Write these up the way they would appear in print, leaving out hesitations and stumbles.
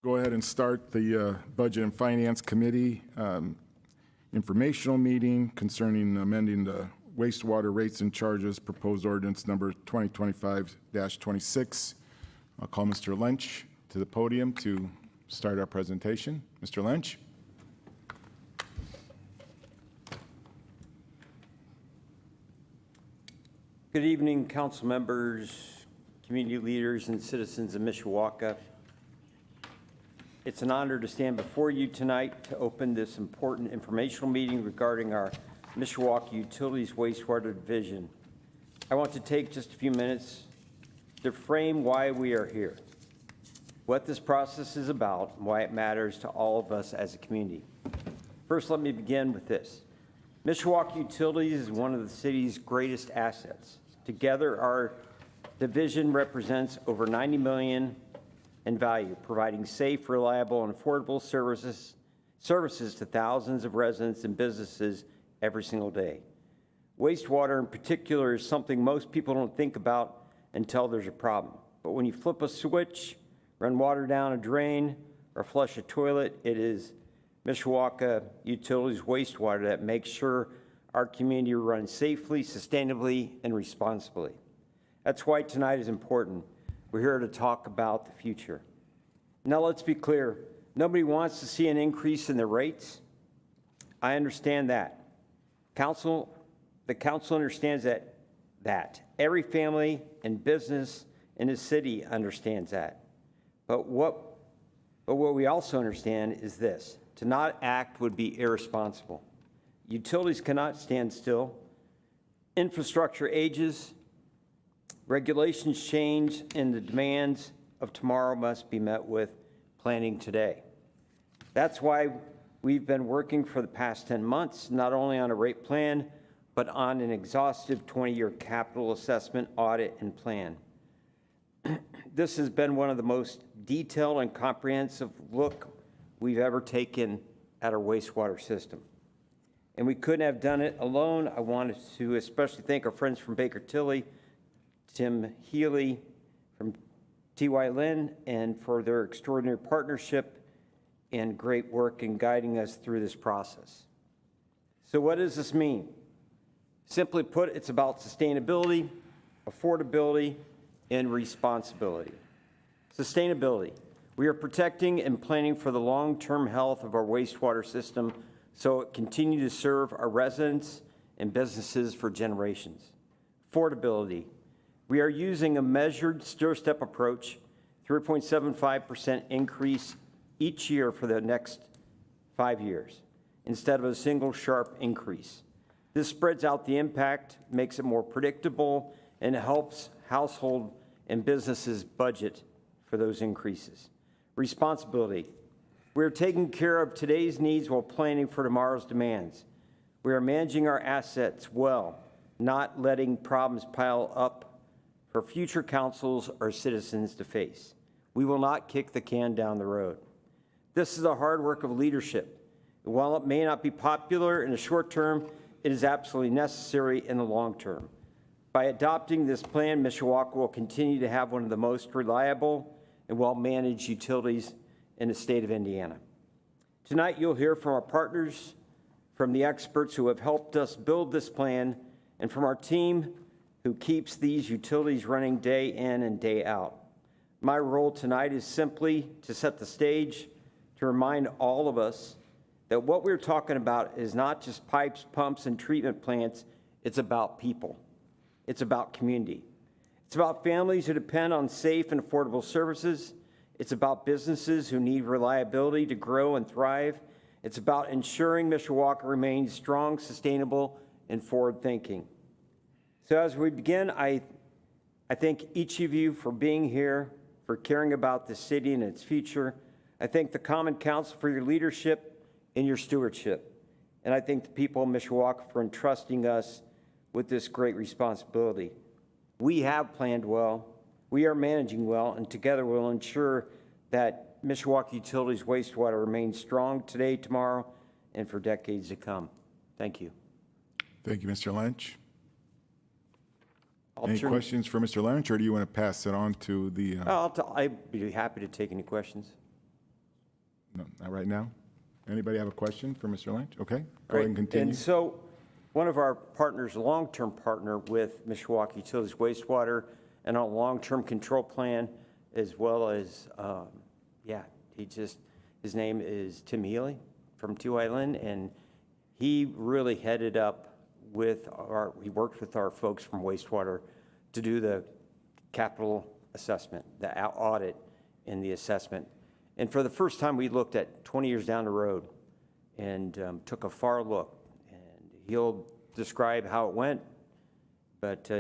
Go ahead and start the Budget and Finance Committee informational meeting concerning amending the wastewater rates and charges, proposed ordinance number 2025-26. I'll call Mr. Lynch to the podium to start our presentation. Mr. Lynch. Good evening, council members, community leaders, and citizens of Mishawaka. It's an honor to stand before you tonight to open this important informational meeting regarding our Mishawaka Utilities Wastewater Division. I want to take just a few minutes to frame why we are here, what this process is about, and why it matters to all of us as a community. First, let me begin with this. Mishawaka Utilities is one of the city's greatest assets. Together, our division represents over $90 million in value, providing safe, reliable, and affordable services to thousands of residents and businesses every single day. Wastewater in particular is something most people don't think about until there's a problem. But when you flip a switch, run water down a drain, or flush a toilet, it is Mishawaka Utilities Wastewater that makes sure our community runs safely, sustainably, and responsibly. That's why tonight is important. We're here to talk about the future. Now let's be clear. Nobody wants to see an increase in the rates. I understand that. The council understands that. Every family and business in the city understands that. But what we also understand is this. To not act would be irresponsible. Utilities cannot stand still. Infrastructure ages, regulations change, and the demands of tomorrow must be met with planning today. That's why we've been working for the past 10 months, not only on a rate plan, but on an exhaustive 20-year capital assessment, audit, and plan. This has been one of the most detailed and comprehensive look we've ever taken at our wastewater system. And we couldn't have done it alone. I wanted to especially thank our friends from Baker Tilly, Tim Healy from T.Y. Lynn, and for their extraordinary partnership and great work in guiding us through this process. So what does this mean? Simply put, it's about sustainability, affordability, and responsibility. Sustainability. We are protecting and planning for the long-term health of our wastewater system so it continue to serve our residents and businesses for generations. Affordability. We are using a measured stair-step approach, 3.75% increase each year for the next 5 years, instead of a single sharp increase. This spreads out the impact, makes it more predictable, and helps household and businesses budget for those increases. Responsibility. We are taking care of today's needs while planning for tomorrow's demands. We are managing our assets well, not letting problems pile up for future councils or citizens to face. We will not kick the can down the road. This is the hard work of leadership. While it may not be popular in the short term, it is absolutely necessary in the long term. By adopting this plan, Mishawaka will continue to have one of the most reliable and well-managed utilities in the state of Indiana. Tonight, you'll hear from our partners, from the experts who have helped us build this plan, and from our team who keeps these utilities running day in and day out. My role tonight is simply to set the stage, to remind all of us that what we're talking about is not just pipes, pumps, and treatment plants. It's about people. It's about community. It's about families who depend on safe and affordable services. It's about businesses who need reliability to grow and thrive. It's about ensuring Mishawaka remains strong, sustainable, and forward-thinking. So as we begin, I thank each of you for being here, for caring about the city and its future. I thank the Common Council for your leadership and your stewardship. And I thank the people of Mishawaka for entrusting us with this great responsibility. We have planned well, we are managing well, and together we'll ensure that Mishawaka Utilities Wastewater remains strong today, tomorrow, and for decades to come. Thank you. Thank you, Mr. Lynch. Any questions for Mr. Lynch, or do you want to pass it on to the... I'd be happy to take any questions. Not right now. Anybody have a question for Mr. Lynch? Okay, go Great. ahead and continue. And so, one of our partners, a long-term partner with Mishawaka Utilities Wastewater, and a long-term control plan, as well as, his name is Tim Healy from Two Island, and he really headed up he worked with our folks from wastewater to do the capital assessment, the audit and the assessment. And for the first time, we looked at 20 years down the road and took a far look. And he'll describe how it went, but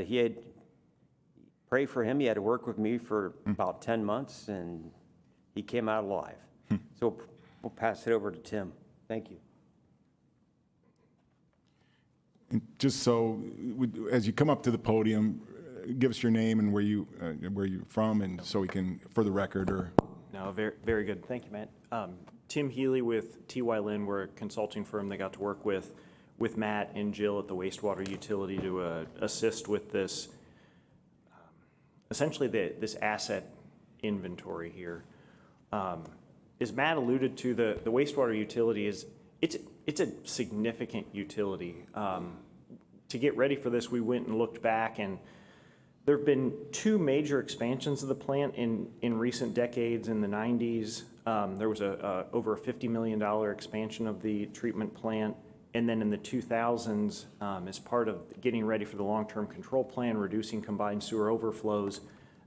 pray for him. He had to work with me for about 10 months, and he came out alive. So we'll pass it over to Tim. Thank you. And just so, as you come up to the podium, give us your name and where you're from, and so we can, for the record, or. No, very, very good. Thank you, Matt. Tim Healy with TY Lin. We're a consulting firm that got to work with Matt and Jill at the wastewater utility to assist with this, essentially this asset inventory here. As Matt alluded to, the wastewater utility it's a significant utility. To get ready for this, we went and looked back, and there have been two major expansions of the plant in recent decades. In the 90s, there was over a $50 million expansion of the treatment plant. And then in the 2000s, as part of getting ready for the long-term control plan, reducing combined sewer overflows,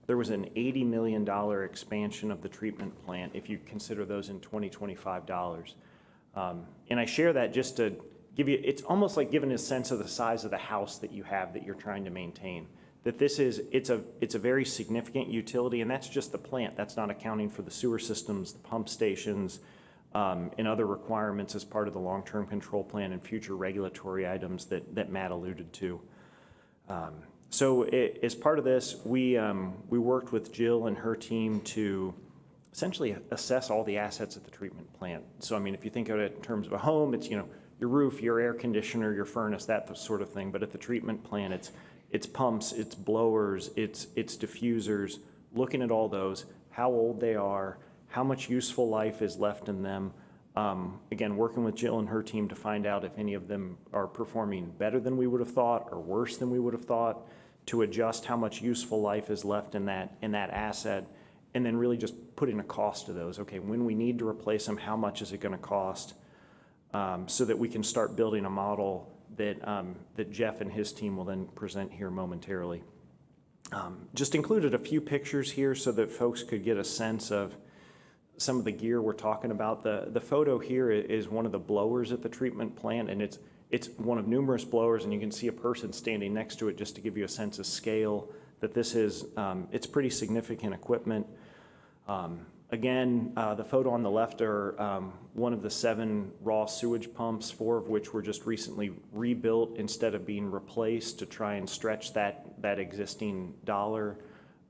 there was an $80 million expansion of the treatment plant, if you consider those in 2025 dollars. And I share that just to give you, it's almost like giving a sense of the size of the house that you have that you're trying to maintain. That it's a very significant utility, and that's just the plant. That's not accounting for the sewer systems, the pump stations, and other requirements as part of the long-term control plan and future regulatory items that Matt alluded to. So as part of this, we worked with Jill and her team to essentially assess all the assets at the treatment plant. So, I mean, if you think of it in terms of a home, it's, your roof, your air conditioner, your furnace, that sort of thing. But at the treatment plant, it's pumps, it's blowers, it's diffusers, looking at all those, how old they are, how much useful life is left in them. Again, working with Jill and her team to find out if any of them are performing better than we would have thought or worse than we would have thought, to adjust how much useful life is left in that asset, and then really just putting a cost to those. Okay, when we need to replace them, how much is it going to cost, so that we can start building a model that Jeff and his team will then present here momentarily. Just included a few pictures here so that folks could get a sense of some of the gear we're talking about. The photo here is one of the blowers at the treatment plant, and it's one of numerous blowers, and you can see a person standing next to it just to give you a sense of scale that this is. It's pretty significant equipment. Again, the photo on the left are one of the 7 raw sewage pumps, 4 of which were just recently rebuilt instead of being replaced to try and stretch that existing dollar.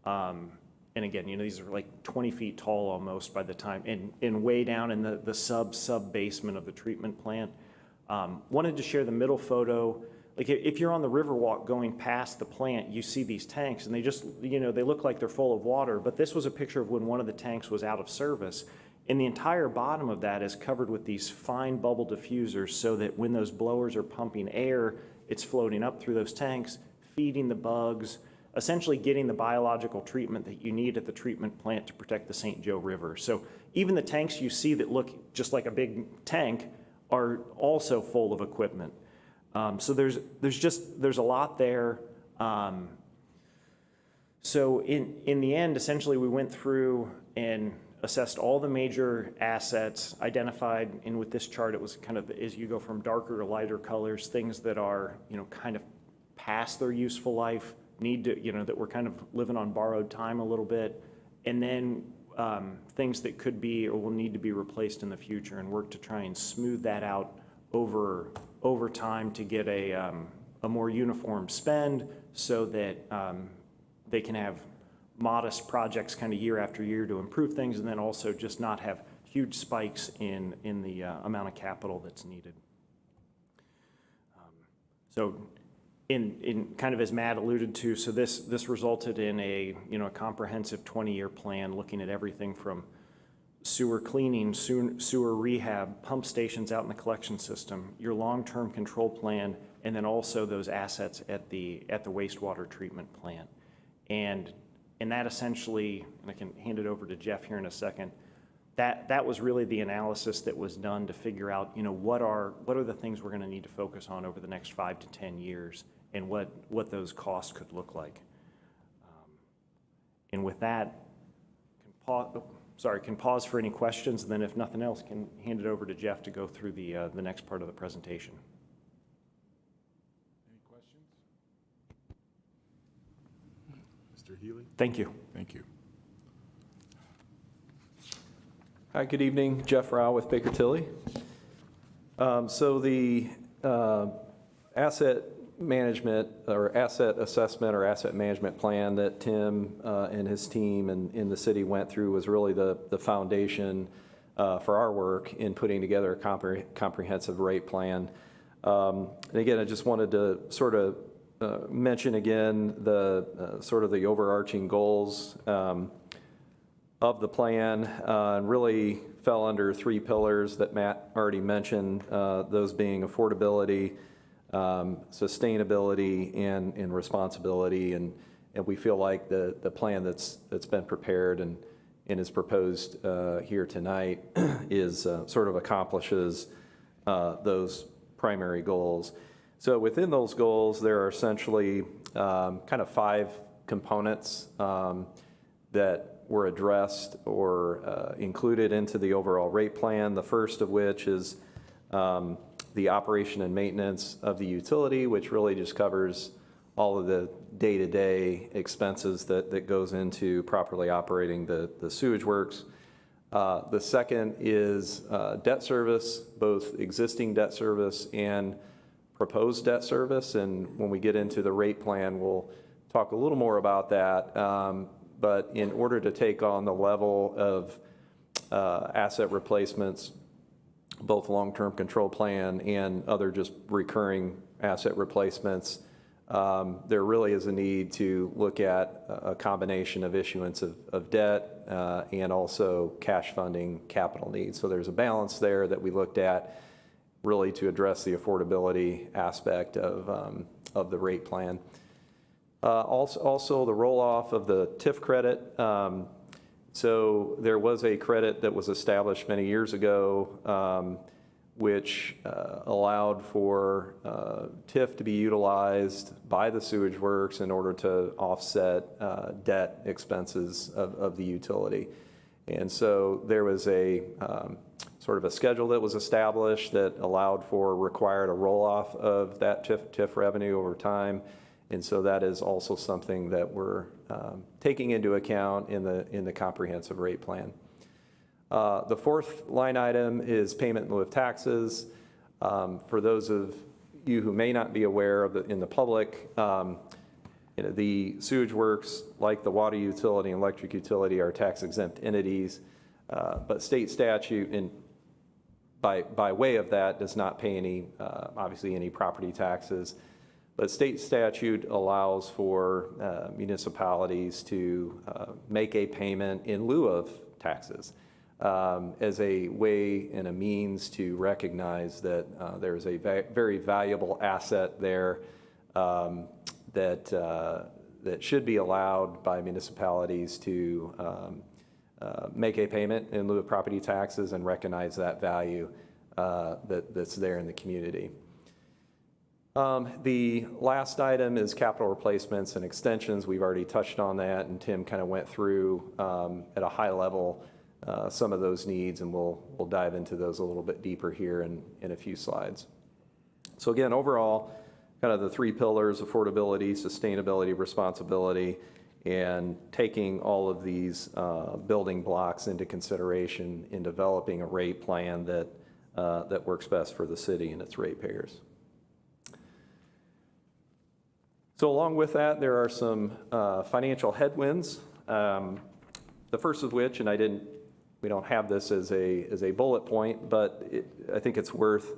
And again, these are like 20 feet tall almost by the time, and way down in the sub basement of the treatment plant. Wanted to share the middle photo. Like if you're on the Riverwalk going past the plant, you see these tanks, and they just, they look like they're full of water, but this was a picture of when one of the tanks was out of service. And the entire bottom of that is covered with these fine bubble diffusers so that when those blowers are pumping air, it's floating up through those tanks, feeding the bugs, essentially getting the biological treatment that you need at the treatment plant to protect the St. Joe River. So even the tanks you see that look just like a big tank are also full of equipment. So there's a lot there. So in the end, essentially we went through and assessed all the major assets, identified, and with this chart it was kind of as you go from darker to lighter colors, things that are, kind of past their useful life, need to, that we're kind of living on borrowed time a little bit, and then things that could be or will need to be replaced in the future, and work to try and smooth that out over time to get a more uniform spend so that they can have modest projects kind of year after year to improve things, and then also just not have huge spikes in the amount of capital that's needed. So in kind of as Matt alluded to, so this resulted in a comprehensive 20-year plan looking at everything from sewer cleaning, sewer rehab, pump stations out in the collection system, your long-term control plan, and then also those assets at the wastewater treatment plant. And that essentially, and I can hand it over to Jeff here in a second, that was really the analysis that was done to figure out, what are the things we're going to need to focus on over the next 5 to 10 years and what those costs could look like. And with that, can pause for any questions, and then if nothing else, can hand it over to Jeff to go through the next part of the presentation. Any questions? Mr. Healy? Thank you. Thank you. Hi, good evening. Jeff Rao with Baker Tilly. So the asset management or asset assessment or asset management plan that Tim and his team and in the city went through was really the foundation for our work in putting together a comprehensive rate plan. And again, I just wanted to sort of mention again the sort of the overarching goals of the plan, and really fell under 3 pillars that Matt already mentioned, those being affordability, sustainability, and responsibility. And we feel like the plan that's been prepared and is proposed here tonight is sort of accomplishes those primary goals. So within those goals, there are essentially kind of 5 components that were addressed or included into the overall rate plan. The first of which is the operation and maintenance of the utility, which really just covers all of the day-to-day expenses that goes into properly operating the sewage works. The second is debt service, both existing debt service and proposed debt service. And when we get into the rate plan, we'll talk a little more about that. But in order to take on the level of asset replacements, both long-term control plan and other just recurring asset replacements, there really is a need to look at a combination of issuance of debt and also cash funding capital needs. So there's a balance there that we looked at really to address the affordability aspect of the rate plan. Also the roll-off of the TIF credit. So there was a credit that was established many years ago, which allowed for TIF to be utilized by the sewage works in order to offset debt expenses of the utility. And so there was a sort of a schedule that was established that allowed for required a roll-off of that TIF revenue over time. And so that is also something that we're taking into account in the comprehensive rate plan. The fourth line item is payment in lieu of taxes. For those of you who may not be aware of in the public, the sewage works, like the water utility and electric utility, are tax exempt entities, but state statute by way of that does not pay obviously any property taxes. But state statute allows for municipalities to make a payment in lieu of taxes as a way and a means to recognize that there's a very valuable asset there that should be allowed by municipalities to make a payment in lieu of property taxes and recognize that value that's there in the community. The last item is capital replacements and extensions. We've already touched on that, and Tim kind of went through at a high level some of those needs, and we'll dive into those a little bit deeper here in a few slides. So again, overall, kind of the 3 pillars: affordability, sustainability, responsibility, and taking all of these building blocks into consideration in developing a rate plan that works best for the city and its ratepayers. So along with that, there are some financial headwinds. The first of which, and we don't have this as a bullet point, but I think it's worth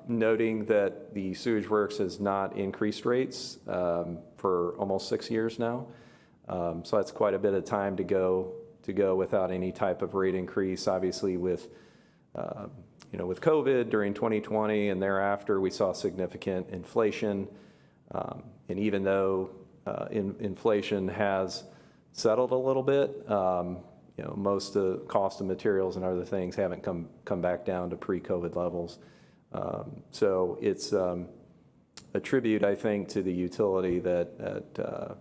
noting that the sewage works has not increased rates for almost 6 years now. So that's quite a bit of time to go to go without any type of rate increase. Obviously, with with COVID during 2020 and thereafter, we saw significant inflation. And even though inflation has settled a little bit, most of the cost of materials and other things haven't come back down to pre-COVID levels. So it's a tribute, I think, to the utility that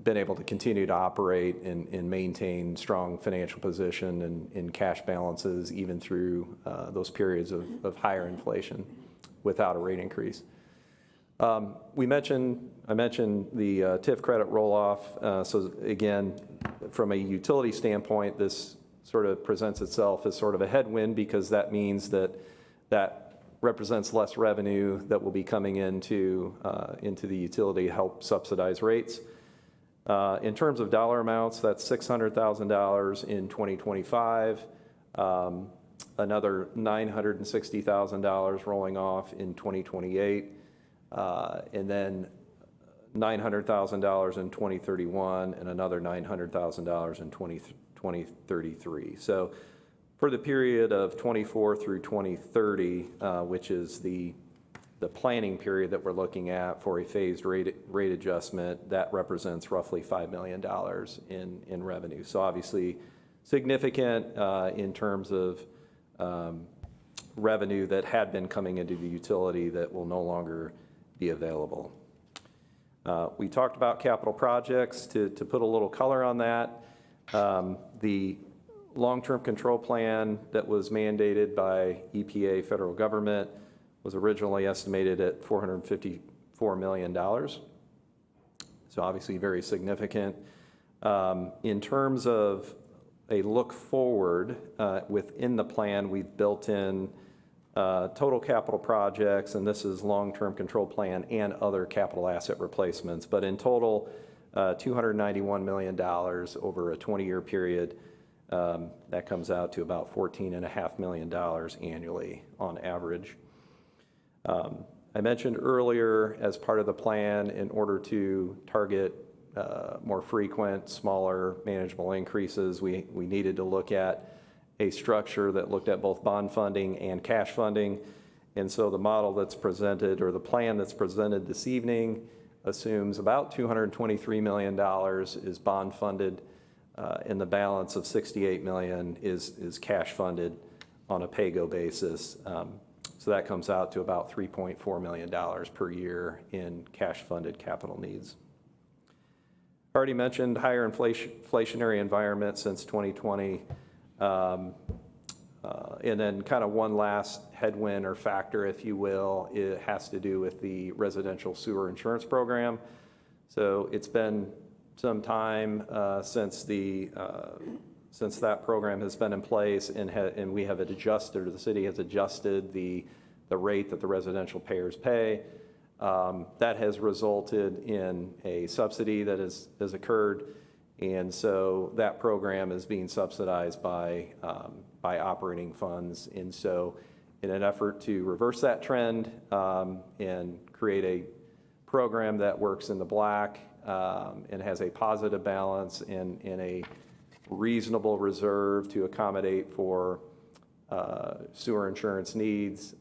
been able to continue to operate and maintain strong financial position and cash balances even through those periods of higher inflation without a rate increase. I mentioned the TIF credit roll-off. So again, from a utility standpoint, this sort of presents itself as sort of a headwind because that means that represents less revenue that will be coming into the utility to help subsidize rates. In terms of dollar amounts, that's $600,000 in 2025, another $960,000 rolling off in 2028, and then $900,000 in 2031, and another $900,000 in 2033. So for the period of 24 through 2030, which is the planning period that we're looking at for a phased rate adjustment, that represents roughly $5 million in revenue. So obviously significant in terms of revenue that had been coming into the utility that will no longer be available. We talked about capital projects. To put a little color on that, the long-term control plan that was mandated by EPA, federal government, was originally estimated at $454 million. So obviously very significant. In terms of a look forward, within the plan, we've built in total capital projects, and this is long-term control plan and other capital asset replacements, but in total, $291 million over a 20-year period. That comes out to about $14.5 million annually on average. I mentioned earlier, as part of the plan, in order to target more frequent, smaller, manageable increases, we needed to look at a structure that looked at both bond funding and cash funding. And so the model that's presented, or the plan that's presented this evening, assumes about $223 million is bond funded, and the balance of $68 million is cash funded on a pay-go basis. So that comes out to about $3.4 million per year in cash-funded capital needs. I already mentioned higher inflationary environment since 2020. And then kind of one last headwind or factor, if you will, it has to do with the residential sewer insurance program. So it's been some time since that program has been in place, and we have adjusted, or the city has adjusted the rate that the residential payers pay. That has resulted in a subsidy that has occurred, and so that program is being subsidized by operating funds. And so in an effort to reverse that trend and create a program that works in the black and has a positive balance and a reasonable reserve to accommodate for sewer insurance needs,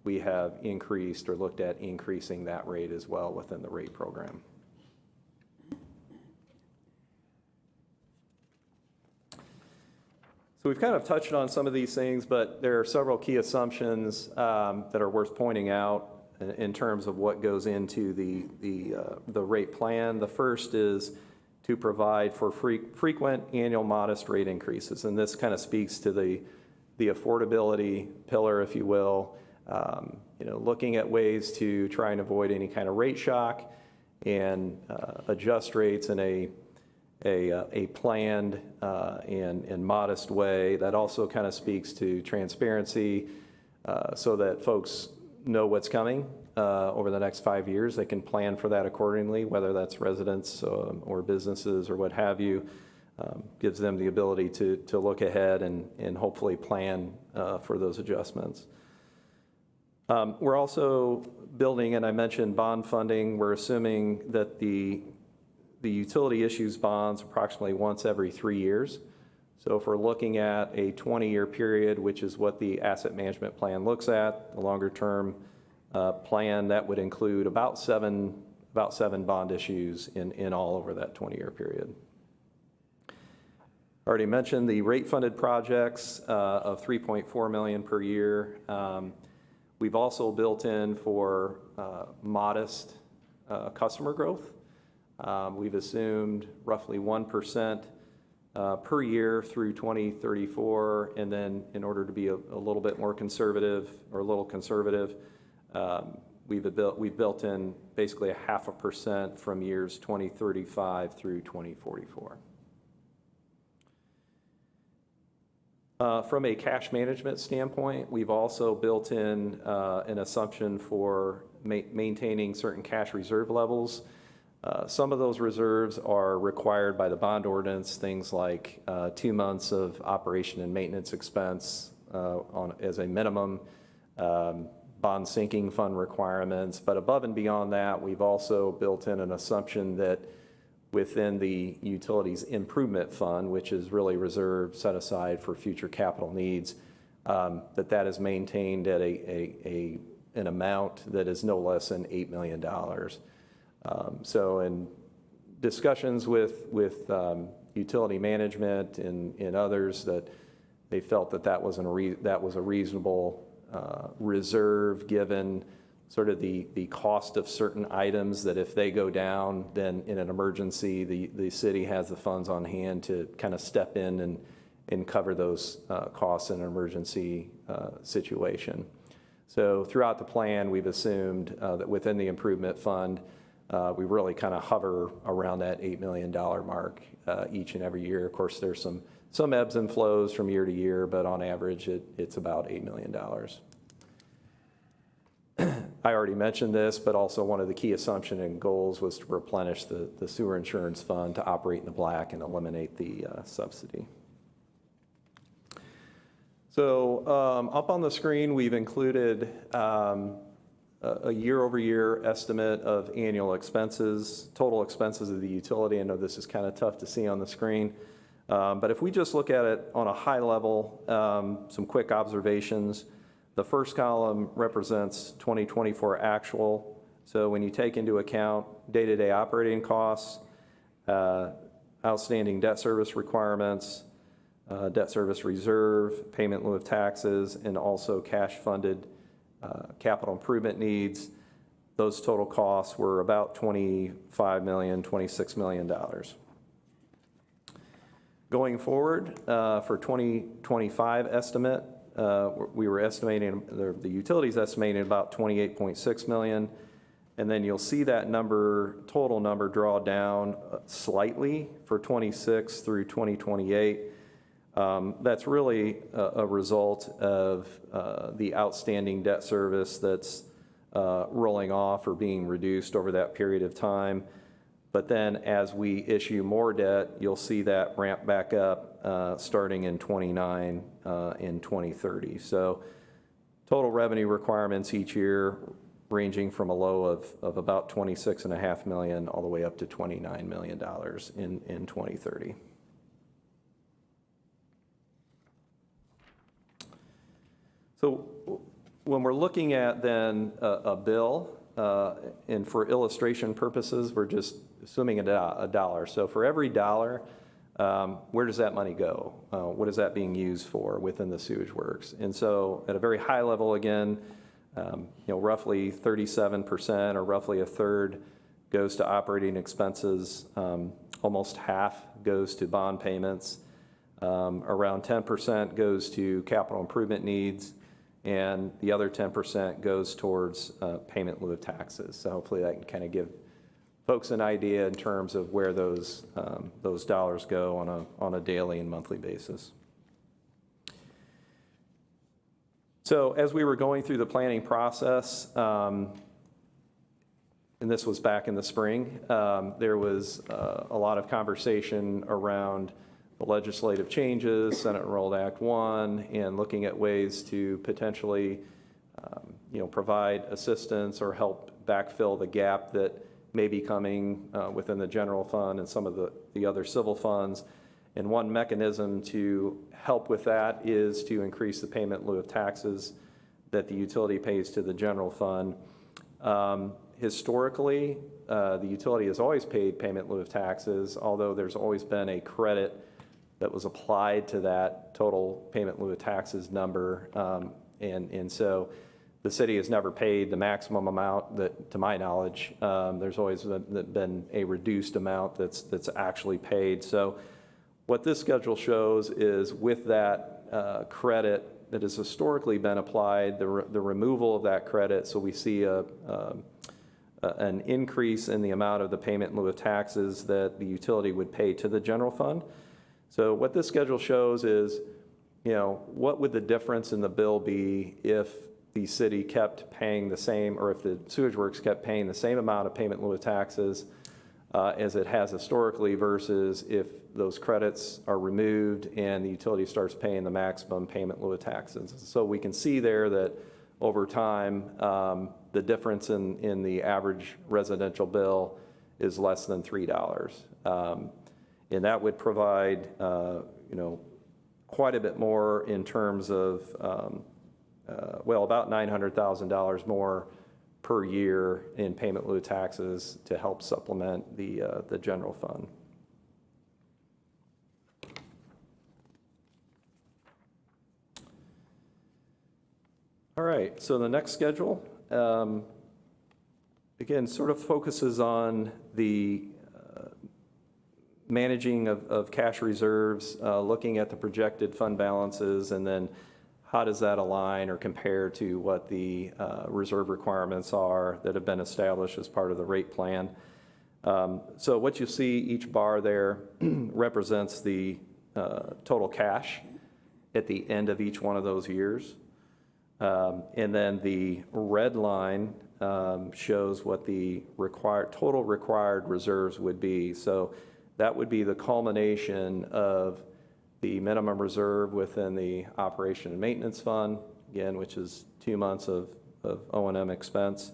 we have increased or looked at increasing that rate as well within the rate program. So we've kind of touched on some of these things, but there are several key assumptions that are worth pointing out in terms of what goes into the rate plan. The first is to provide for frequent annual modest rate increases, and this kind of speaks to the affordability pillar, if you will. Looking at ways to try and avoid any kind of rate shock and adjust rates in a planned and modest way. That also kind of speaks to transparency so that folks know what's coming over the next 5 years. They can plan for that accordingly, whether that's residents or businesses or what have you. Gives them the ability to look ahead and hopefully plan for those adjustments. We're also building, and I mentioned bond funding, we're assuming that the the utility issues bonds approximately once every 3 years. So if we're looking at a 20-year period, which is what the asset management plan looks at, the longer-term plan, that would include about seven bond issues in all over that 20-year period. Already mentioned the rate-funded projects of $3.4 million per year. We've also built in for modest customer growth. We've assumed roughly 1% per year through 2034, and then in order to be a little bit more conservative, or a little conservative, we've built in basically 0.5% from years 2035 through 2044. From a cash management standpoint, we've also built in an assumption for maintaining certain cash reserve levels. Some of those reserves are required by the bond ordinance, things like 2 months of operation and maintenance expense as a minimum, bond sinking fund requirements. But above and beyond that, we've also built in an assumption that within the utilities improvement fund, which is really reserved, set aside for future capital needs, that is maintained at an amount that is no less than $8 million. So in discussions with utility management and others, that they felt that was a reasonable reserve, given sort of the cost of certain items, that if they go down, then in an emergency, the city has the funds on hand to kind of step in and cover those costs in an emergency situation. So throughout the plan, we've assumed that within the improvement fund, we really kind of hover around that $8 million mark each and every year. Of course, there's some ebbs and flows from year to year, but on average, it's about $8 million. I already mentioned this, but also one of the key assumptions and goals was to replenish the sewer insurance fund to operate in the black and eliminate the subsidy. So up on the screen, we've included a year-over-year estimate of annual expenses, total expenses of the utility. I know this is kind of tough to see on the screen, but if we just look at it on a high level, some quick observations. The first column represents 2024 actual. So when you take into account day-to-day operating costs, outstanding debt service requirements, debt service reserve, payment in lieu of taxes, and also cash-funded capital improvement needs, those total costs were about $25 million, $26 million. Going forward, for 2025 estimate, we were estimating, the utilities estimating about $28.6 million, and then you'll see that total number draw down slightly for 26 through 2028. That's really a result of the outstanding debt service that's rolling off or being reduced over that period of time. But then as we issue more debt, you'll see that ramp back up starting in 29 and 2030. So total revenue requirements each year ranging from a low of about $26.5 million all the way up to $29 million in 2030. So when we're looking at then a bill, and for illustration purposes, we're just assuming a dollar. So for every dollar, where does that money go? What is that being used for within the sewage works? And so at a very high level, again, roughly 37% or roughly a third goes to operating expenses. Almost half goes to bond payments. Around 10% goes to capital improvement needs, and the other 10% goes towards payment in lieu of taxes. So hopefully that can kind of give folks an idea in terms of where those dollars go on a daily and monthly basis. So as we were going through the planning process, and this was back in the spring, there was a lot of conversation around the legislative changes, Senate Enrolled Act 1, and looking at ways to potentially provide assistance or help backfill the gap that may be coming within the general fund and some of the other civil funds. And one mechanism to help with that is to increase the payment in lieu of taxes that the utility pays to the general fund. Historically, the utility has always paid payment in lieu of taxes, although there's always been a credit that was applied to that total payment in lieu of taxes number. And so the city has never paid the maximum amount that, to my knowledge, there's always been a reduced amount that's actually paid. So what this schedule shows is with that credit that has historically been applied, the removal of that credit, so we see an increase in the amount of the payment in lieu of taxes that the utility would pay to the general fund. So what this schedule shows is, what would the difference in the bill be if the city kept paying the same, or if the sewage works kept paying the same amount of payment in lieu of taxes as it has historically, versus if those credits are removed and the utility starts paying the maximum payment in lieu of taxes. So we can see there that over time, the difference in the average residential bill is less than $3. And that would provide, quite a bit more in terms of, about $900,000 more per year in payment in lieu of taxes to help supplement the general fund. All right, so the next schedule, again, sort of focuses on the managing of cash reserves, looking at the projected fund balances, and then how does that align or compare to what the reserve requirements are that have been established as part of the rate plan. So what you see, each bar there represents the total cash at the end of each one of those years. And then the red line shows what the total required reserves would be. So that would be the culmination of the minimum reserve within the operation and maintenance fund, again, which is 2 months of O&M expense.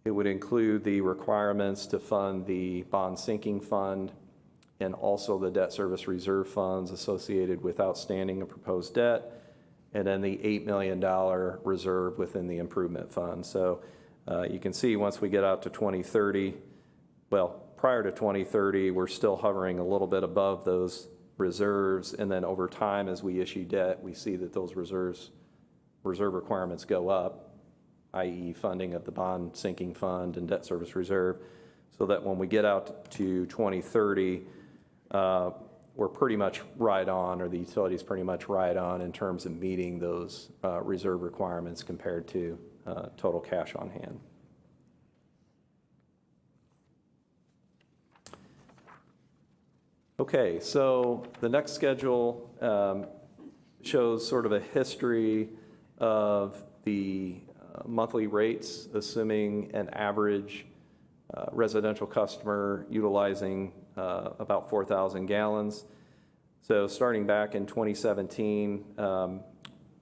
It would include the requirements to fund the bond sinking fund and also the debt service reserve funds associated with outstanding and proposed debt, and then the $8 million reserve within the improvement fund. So you can see once we get out to 2030, prior to 2030, we're still hovering a little bit above those reserves, and then over time, as we issue debt, we see that those reserve requirements go up, i.e. funding of the bond sinking fund and debt service reserve, so that when we get out to 2030, we're pretty much right on, or the utility's pretty much right on in terms of meeting those reserve requirements compared to total cash on hand. Okay, so the next schedule shows sort of a history of the monthly rates, assuming an average residential customer utilizing about 4,000 gallons. So starting back in 2017,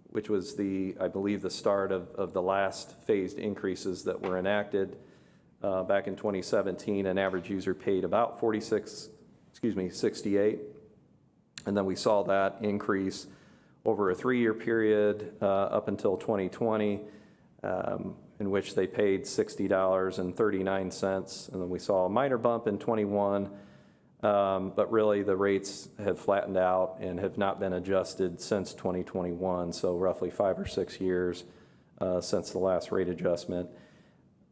which was I believe the start of the last phased increases that were enacted, back in 2017, an average user paid about 68. And then we saw that increase over a 3-year period up until 2020, in which they paid $60.39. And then we saw a minor bump in 21, but really the rates have flattened out and have not been adjusted since 2021, so roughly 5 or 6 years since the last rate adjustment.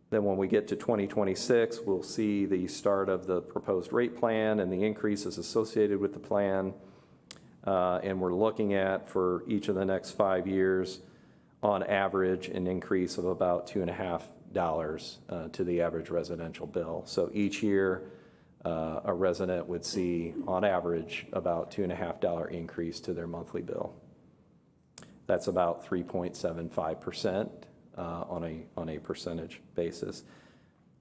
Then when we get to 2026, we'll see the start of the proposed rate plan and the increases associated with the plan. And we're looking at, for each of the next 5 years, on average, an increase of about $2.50 to the average residential bill. So each year, a resident would see, on average, about $2.50 increase to their monthly bill. That's about 3.75%. On a percentage basis.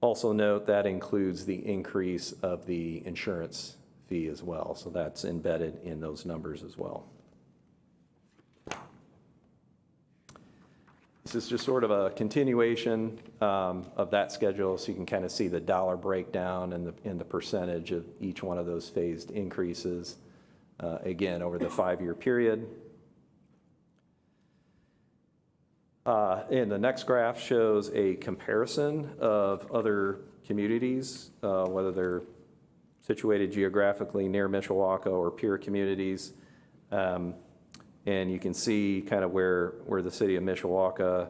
Also note that includes the increase of the insurance fee as well, so that's embedded in those numbers as well. This is just sort of a continuation of that schedule, so you can kind of see the dollar breakdown and the percentage of each one of those phased increases, again, over the 5-year period. And the next graph shows a comparison of other communities, whether they're situated geographically near Mishawaka or peer communities. And you can see kind of where the city of Mishawaka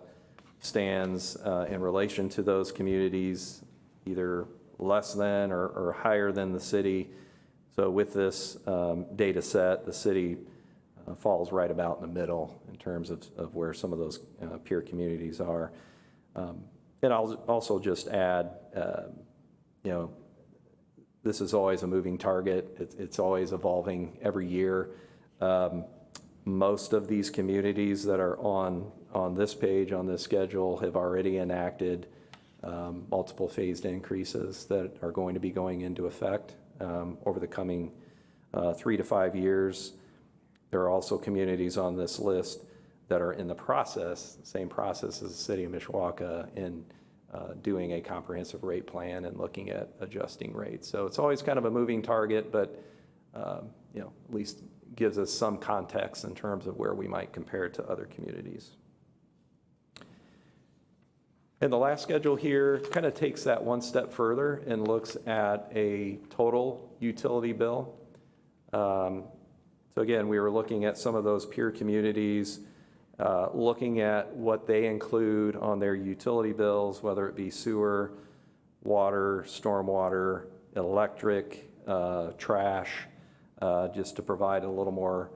stands in relation to those communities, either less than or higher than the city. So with this data set, the city falls right about in the middle in terms of where some of those peer communities are. And I'll also just add, this is always a moving target. It's always evolving every year. Most of these communities that are on this page, on this schedule, have already enacted multiple phased increases that are going to be going into effect over the coming 3 to 5 years. There are also communities on this list that are in the process, same process as the city of Mishawaka, in doing a comprehensive rate plan and looking at adjusting rates. So it's always kind of a moving target, but at least gives us some context in terms of where we might compare it to other communities. And the last schedule here kind of takes that one step further and looks at a total utility bill. So again, we were looking at some of those peer communities, looking at what they include on their utility bills, whether it be sewer, water, stormwater, electric, trash, just to provide a little more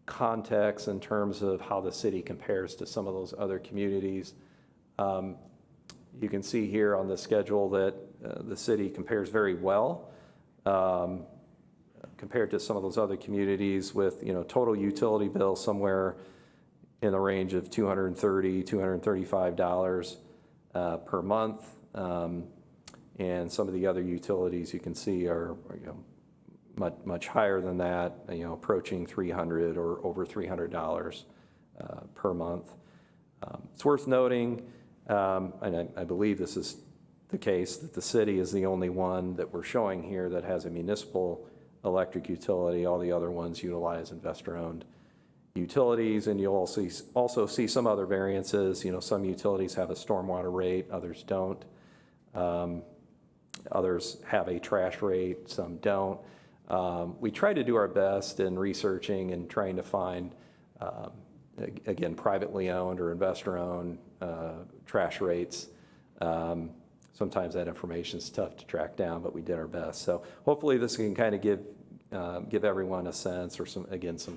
context in terms of how the city compares to some of those other communities. You can see here on the schedule that the city compares very well compared to some of those other communities with, total utility bill somewhere in the range of $230, $235 per month. And some of the other utilities you can see are, much higher than that, approaching $300 or over $300 per month. It's worth noting, and I believe this is the case, that the city is the only one that we're showing here that has a municipal electric utility. All the other ones utilize investor-owned utilities, and you'll also see some other variances. Some utilities have a stormwater rate, others don't. Others have a trash rate, some don't. We try to do our best in researching and trying to find, again, privately owned or investor-owned trash rates. Sometimes that information is tough to track down, but we did our best. So hopefully this can kind of give everyone a sense or some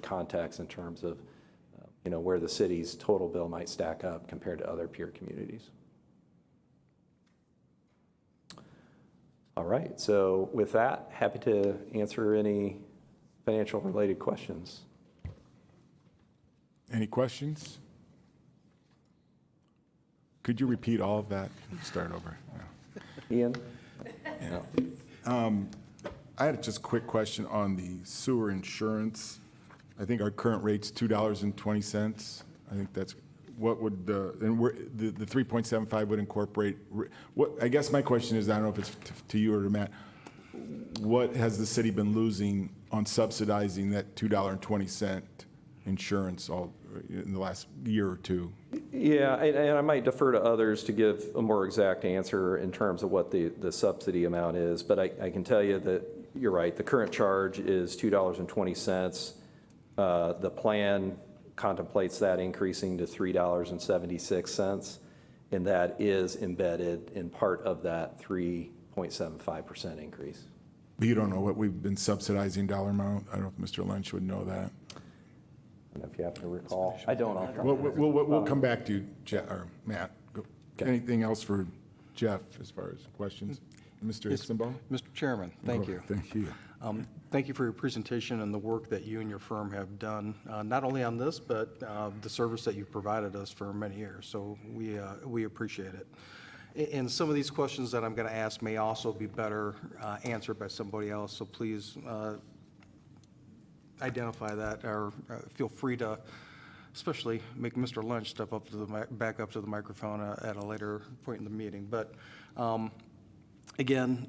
context in terms of where the city's total bill might stack up compared to other peer communities. All right, so with that, happy to answer any financial related questions. Any questions? Could you repeat all of that? Start over. Yeah. Ian? I had just a quick question on the sewer insurance. I think our current rate's $2.20. I think that's what would the 3.75 would incorporate. What I guess my question is, I don't know if it's to you or to Matt. What has the city been losing on subsidizing that $2.20 insurance all in the last year or two? Yeah, and I might defer to others to give a more exact answer in terms of what the subsidy amount is, but I can tell you that you're right. The current charge is $2.20. The plan contemplates that increasing to $3.76, and that is embedded in part of that 3.75% increase. But you don't know what we've been subsidizing dollar amount? I don't know if Mr. Lynch would know that. I don't know if you happen to recall. I don't know. We'll come back to you, Jeff, or Matt. Go. Okay. Anything else for Jeff as far as questions? Mr. Hixenbaugh? Mr. Chairman, thank you. Thank you. Thank you for your presentation and the work that you and your firm have done, not only on this, but the service that you've provided us for many years. So we appreciate it. And some of these questions that I'm going to ask may also be better answered by somebody else. So please identify that, or feel free to especially make Mr. Lynch step up to back up to the microphone at a later point in the meeting. But again,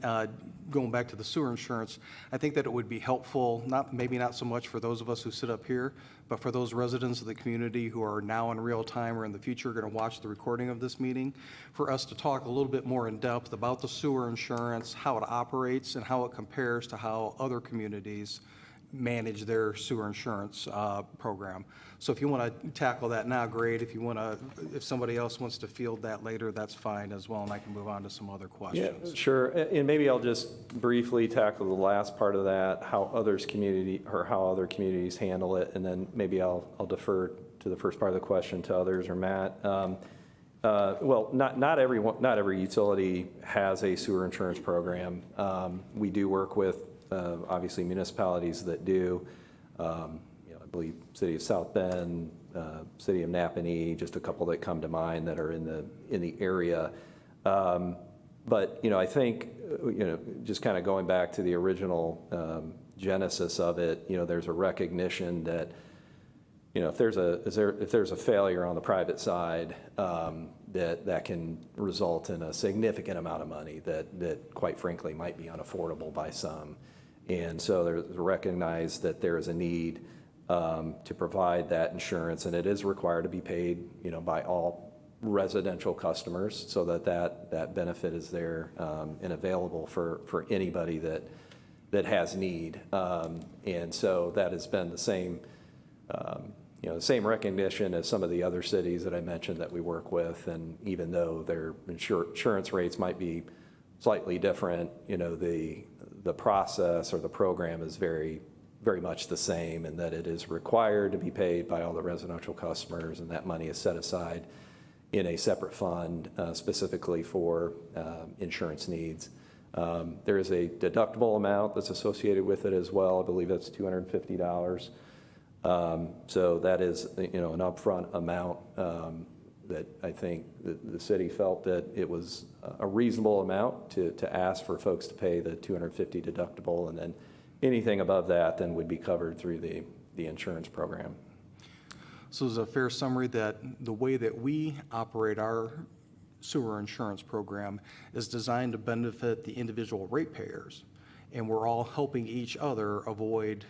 going back to the sewer insurance, I think that it would be helpful, maybe not so much for those of us who sit up here, but for those residents of the community who are now in real time or in the future going to watch the recording of this meeting, for us to talk a little bit more in depth about the sewer insurance, how it operates, and how it compares to how other communities manage their sewer insurance program. So if you want to tackle that now, great. If somebody else wants to field that later, that's fine as well, and I can move on to some other Yeah, questions. sure. And maybe I'll just briefly tackle the last part of that, how other communities handle it, and then maybe I'll defer to the first part of the question to others or Matt. Well, not every utility has a sewer insurance program. We do work with obviously municipalities that do. I believe City of South Bend, City of Napanee, just a couple that come to mind that are in the area. But I think just kind of going back to the original genesis of it, there's a recognition that if there's a failure on the private side, that can result in a significant amount of money that quite frankly might be unaffordable by some. And so there's recognized that there is a need to provide that insurance, and it is required to be paid, by all residential customers, so that benefit is there and available for anybody that has need. And so that has been the same, the same recognition as some of the other cities that I mentioned that we work with. And even though their insurance rates might be slightly different, the process or the program is very, very much the same, and that it is required to be paid by all the residential customers, and that money is set aside in a separate fund specifically for insurance needs. There is a deductible amount that's associated with it as well. I believe that's $250. So that is, an upfront amount that I think the city felt that it was a reasonable amount to ask for folks to pay the $250 deductible, and then anything above that then would be covered through the insurance program. So is a fair summary that the way that we operate our sewer insurance program is designed to benefit the individual ratepayers, and we're all helping each other avoid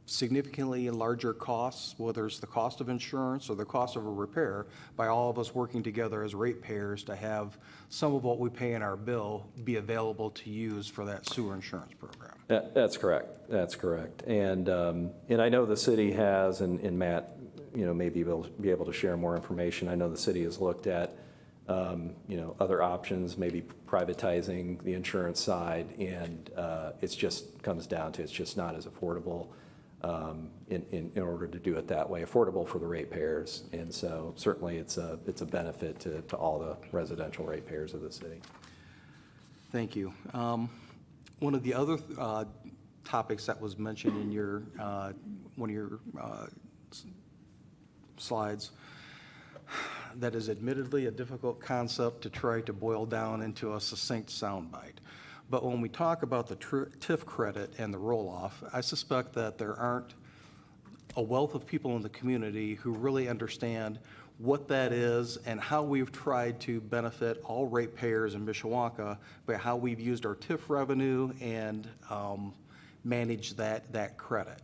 significantly larger costs, whether it's the cost of insurance or the cost of a repair, by all of us working together as ratepayers to have some of what we pay in our bill be available to use for that sewer insurance program. That's correct. That's correct. And I know the city has, and Matt, maybe will be able to share more information. I know the city has looked at, other options, maybe privatizing the insurance side, and it's just comes down to it's just not as affordable in order to do it that way, affordable for the ratepayers. And so certainly it's a benefit to all the residential ratepayers of the city. Thank you. One of the other topics that was mentioned in your one of your slides that is admittedly a difficult concept to try to boil down into a succinct soundbite. But when we talk about the TIF credit and the roll-off, I suspect that there aren't a wealth of people in the community who really understand what that is and how we've tried to benefit all ratepayers in Mishawaka by how we've used our TIF revenue and manage that credit.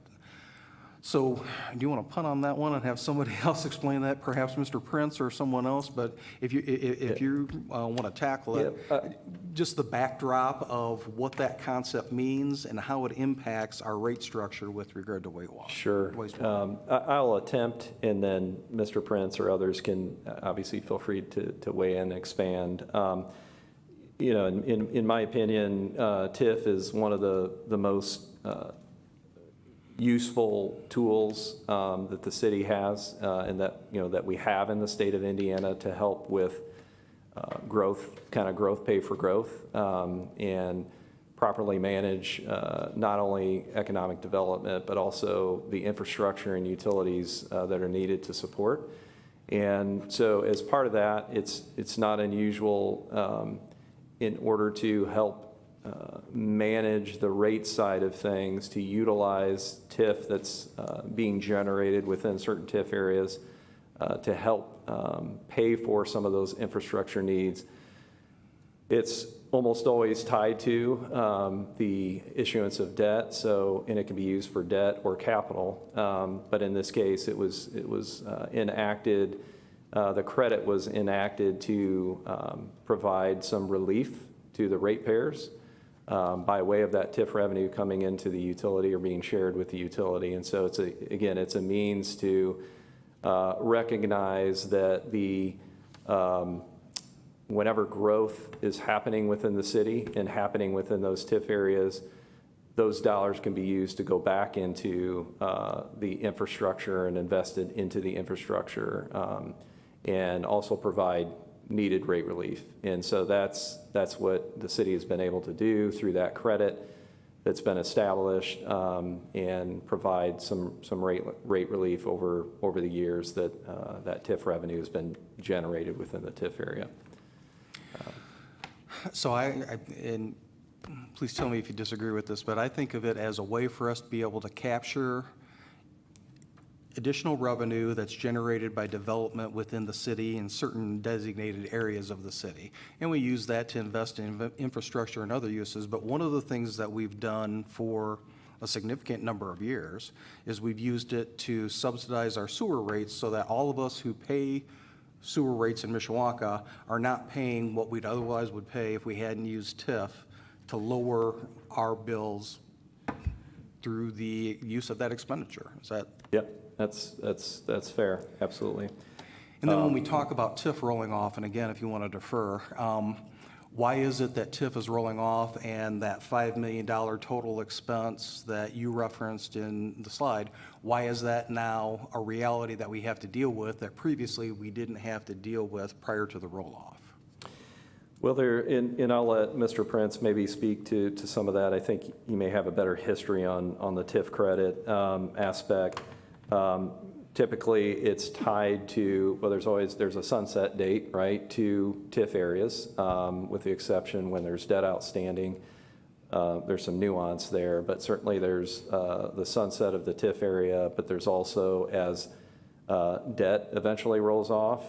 So do you want to punt on that one and have somebody else explain that, perhaps Mr. Prince or someone else? But if you want to tackle it, just the backdrop of what that concept means and how it impacts our rate structure with regard to wastewater. Sure. I'll attempt, and then Mr. Prince or others can obviously feel free to weigh in and expand. In my opinion, TIF is one of the most useful tools that the city has and that we have in the state of Indiana to help with growth pay for growth, and properly manage not only economic development but also the infrastructure and utilities that are needed to support. And so as part of that, it's not unusual in order to help manage the rate side of things, to utilize TIF that's being generated within certain TIF areas to help pay for some of those infrastructure needs. It's almost always tied to the issuance of debt, and it can be used for debt or capital. But in this case, it was enacted. The credit was enacted to provide some relief to the ratepayers by way of that TIF revenue coming into the utility or being shared with the utility. And so it's a means to recognize that whenever growth is happening within the city and happening within those TIF areas, those dollars can be used to go back into the infrastructure and invested into the infrastructure, and also provide needed rate relief. And so that's what the city has been able to do through that credit that's been established, and provide some rate relief over the years that TIF revenue has been generated within the TIF area. So and please tell me if you disagree with this, but I think of it as a way for us to be able to capture additional revenue that's generated by development within the city in certain designated areas of the city. And we use that to invest in infrastructure and other uses. But one of the things that we've done for a significant number of years is we've used it to subsidize our sewer rates so that all of us who pay sewer rates in Mishawaka are not paying what we'd otherwise would pay if we hadn't used TIF to lower our bills through the use of that expenditure. Is that? Yep, that's fair, absolutely. And then when we talk about TIF rolling off, and again, if you want to defer, why is it that TIF is rolling off and that $5 million total expense that you referenced in the slide, why is that now a reality that we have to deal with that previously we didn't have to deal with prior to the roll-off? Well, and I'll let Mr. Prince maybe speak to some of that. I think he may have a better history on the TIF credit aspect. Typically, it's tied to, well, there's a sunset date, right, to TIF areas, with the exception when there's debt outstanding. There's some nuance there, but certainly there's the sunset of the TIF area, but there's also, as debt eventually rolls off,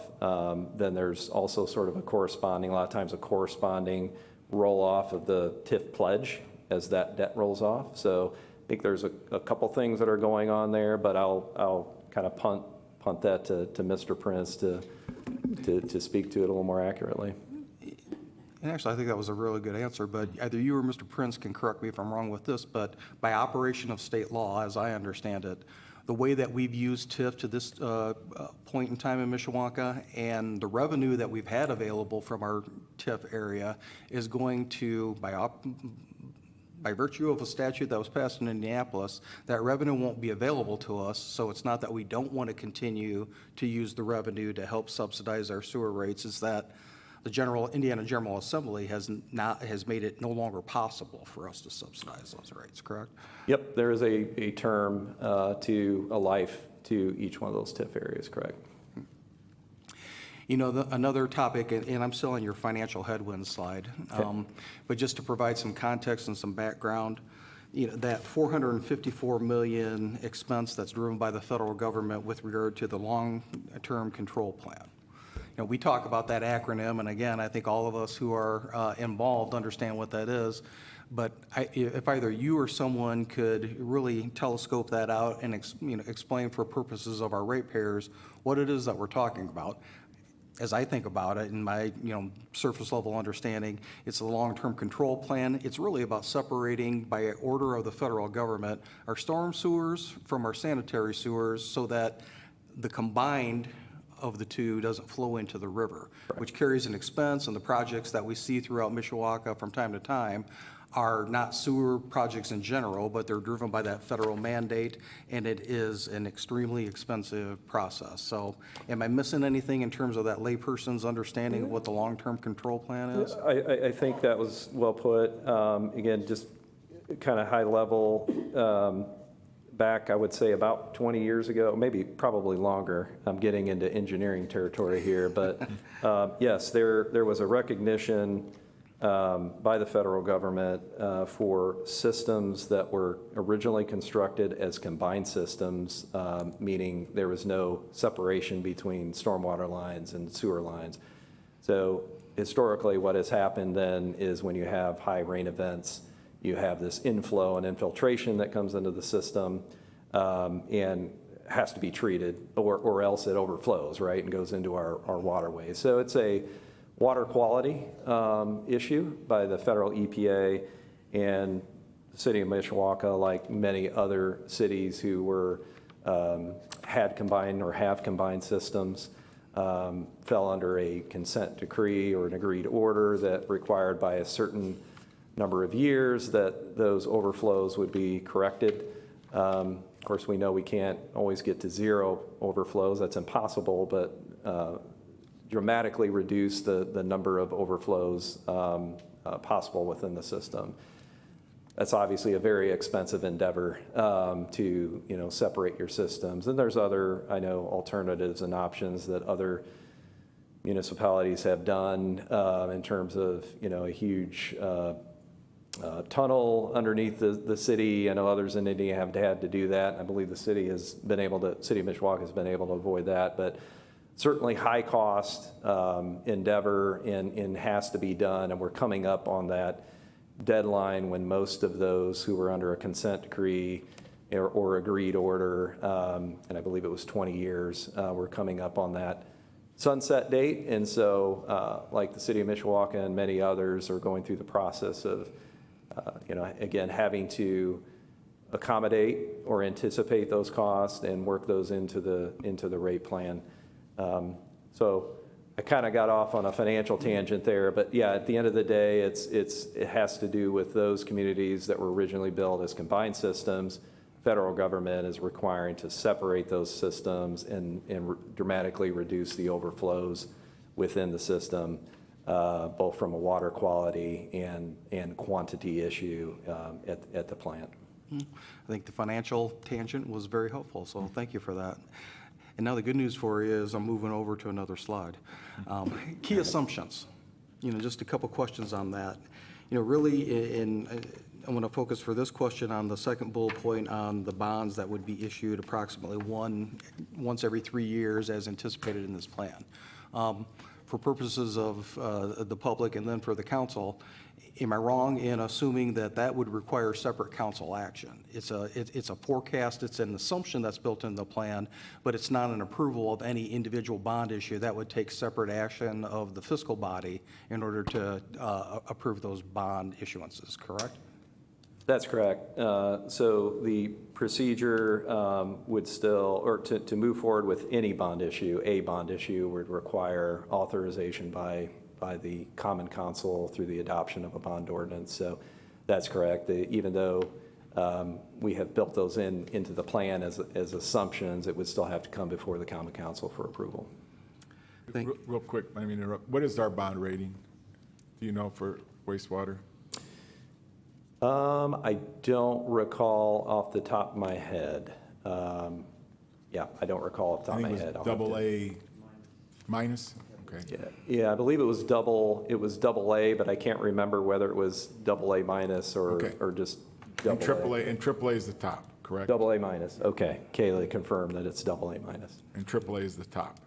then there's also sort of a lot of times a corresponding roll-off of the TIF pledge as that debt rolls off. So I think there's a couple things that are going on there, but I'll kind of punt that to Mr. Prince to speak to it a little more accurately. And actually, I think that was a really good answer, but either you or Mr. Prince can correct me if I'm wrong with this, but by operation of state law, as I understand it, the way that we've used TIF to this point in time in Mishawaka and the revenue that we've had available from our TIF area is going to, by virtue of a statute that was passed in Indianapolis, that revenue won't be available to us. So it's not that we don't want to continue to use the revenue to help subsidize our sewer rates, it's that the Indiana General Assembly has made it no longer possible for us to subsidize those rates, correct? Yep, there is a term to a life to each one of those TIF areas, correct? You know, another topic, and I'm still on your financial headwinds slide, but just to provide some context and some background, you know, that $454 million expense that's driven by the federal government with regard to the long-term control plan. You know, we talk about that acronym, and again, I think all of us who are involved understand what that is. But if either you or someone could really telescope that out and explain for purposes of our ratepayers what it is that we're talking about. As I think about it, in my surface level understanding, it's a long-term control plan. It's really about separating, by order of the federal government, our storm sewers from our sanitary sewers so that the combined of the two doesn't flow into the river, which carries an expense, and the projects that we see throughout Mishawaka from time to time are not sewer projects in general, but they're driven by that federal mandate, and it is an extremely expensive process. So am I missing anything in terms of that layperson's understanding of what the long-term control plan is? I think that was well put. Again, just kind of high level, back, I would say about 20 years ago, maybe probably longer. I'm getting into engineering territory here, but yes, there was a recognition by the federal government for systems that were originally constructed as combined systems, meaning there was no separation between stormwater lines and sewer lines. So historically, what has happened then is when you have high rain events, you have this inflow and infiltration that comes into the system and has to be treated, or else it overflows, right, and goes into our waterways. So it's a water quality issue by the federal EPA, and the city of Mishawaka, like many other cities who were had combined or have combined systems, fell under a consent decree or an agreed order that required by a certain number of years that those overflows would be corrected. Of course, we know we can't always get to zero overflows. That's impossible, but dramatically reduce the number of overflows possible within the system. That's obviously a very expensive endeavor to separate your systems. And there's other, I know, alternatives and options that other municipalities have done in terms of a huge tunnel underneath the city. I know others in India have had to do that. I believe the city has been able to, city of Mishawaka has been able to avoid that, but certainly high cost endeavor and has to be done. And we're coming up on that deadline when most of those who were under a consent decree or agreed order, and I believe it was 20 years, we're coming up on that sunset date. And so like the city of Mishawaka and many others are going through the process of again, having to accommodate or anticipate those costs and work those into the rate plan. So I kind of got off on a financial tangent there, but yeah, at the end of the day, it has to do with those communities that were originally built as combined systems. Federal government is requiring to separate those systems and dramatically reduce the overflows within the system. Both from a water quality and quantity issue at the plant. I think the financial tangent was very helpful, so thank you for that. And now the good news for you is I'm moving over to another slide. Key assumptions, just a couple questions on that. Really I want to focus for this question on the second bullet point on the bonds that would be issued approximately once every 3 years as anticipated in this plan. For purposes of the public and then for the council, am I wrong in assuming that would require separate council action? It's a forecast, it's an assumption that's built in the plan, but it's not an approval of any individual bond issue. That would take separate action of the fiscal body in order to approve those bond issuances, correct? That's correct. So the procedure would still, or to move forward with any bond issue, a bond issue would require authorization by the Common Council through the adoption of a bond ordinance. So that's correct. Even though we have built those into the plan as assumptions, it would still have to come before the Common Council for approval. Real quick, let me interrupt. What is our bond rating? Do you know for wastewater? I don't recall off the top of my head. I don't recall off the top of my head. I think it was AA minus? Okay. Yeah, I believe it was double A, but I can't remember whether it was AA minus or just And double A. AAA is the top, correct? AA minus, okay. Kaylee confirmed that it's AA minus. And AAA is the top.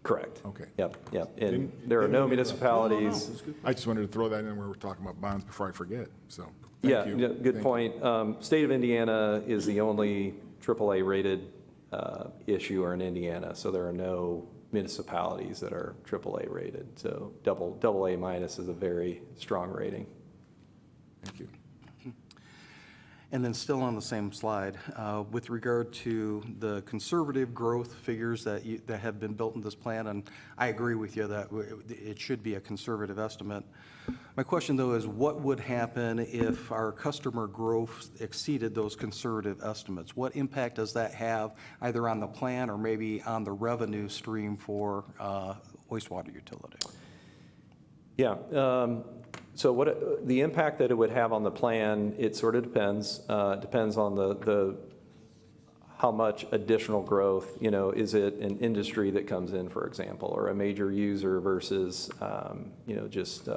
Correct. Okay. Yep. And there are no municipalities. I just wanted to throw that in where we're talking about bonds before I forget, so. Yeah, thank you. good Thank point. State of Indiana is the only AAA-rated issuer in Indiana, so there are no municipalities that are AAA-rated. So AA minus is a very strong rating. Thank you. And then still on the same slide, with regard to the conservative growth figures that have been built in this plan, and I agree with you that it should be a conservative estimate. My question, though, is what would happen if our customer growth exceeded those conservative estimates? What impact does that have either on the plan or maybe on the revenue stream for wastewater utility? Yeah. So the impact that it would have on the plan, it sort of depends. Depends on the how much additional growth. Is it an industry that comes in, for example, or a major user versus just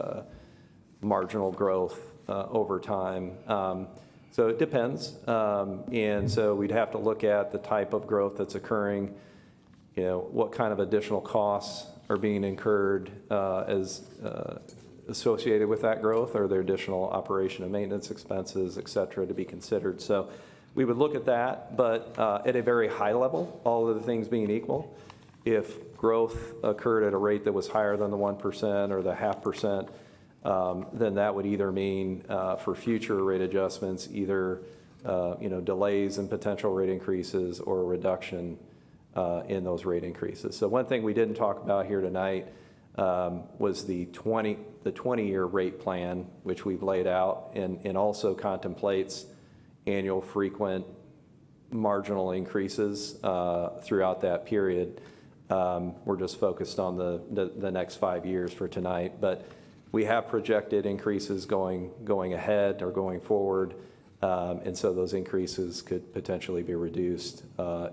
marginal growth over time. So it depends. And so we'd have to look at the type of growth that's occurring, what kind of additional costs are being incurred as associated with that growth? Are there additional operation and maintenance expenses, et cetera, to be considered? So we would look at that, but at a very high level, all of the things being equal, if growth occurred at a rate that was higher than the 1% or the 0.5%, then that would either mean for future rate adjustments, either delays in potential rate increases or a reduction in those rate increases. So one thing we didn't talk about here tonight was the 20-year rate plan, which we've laid out, and also contemplates annual frequent marginal increases throughout that period. We're just focused on the next 5 years for tonight, but we have projected increases going ahead or going forward, and so those increases could potentially be reduced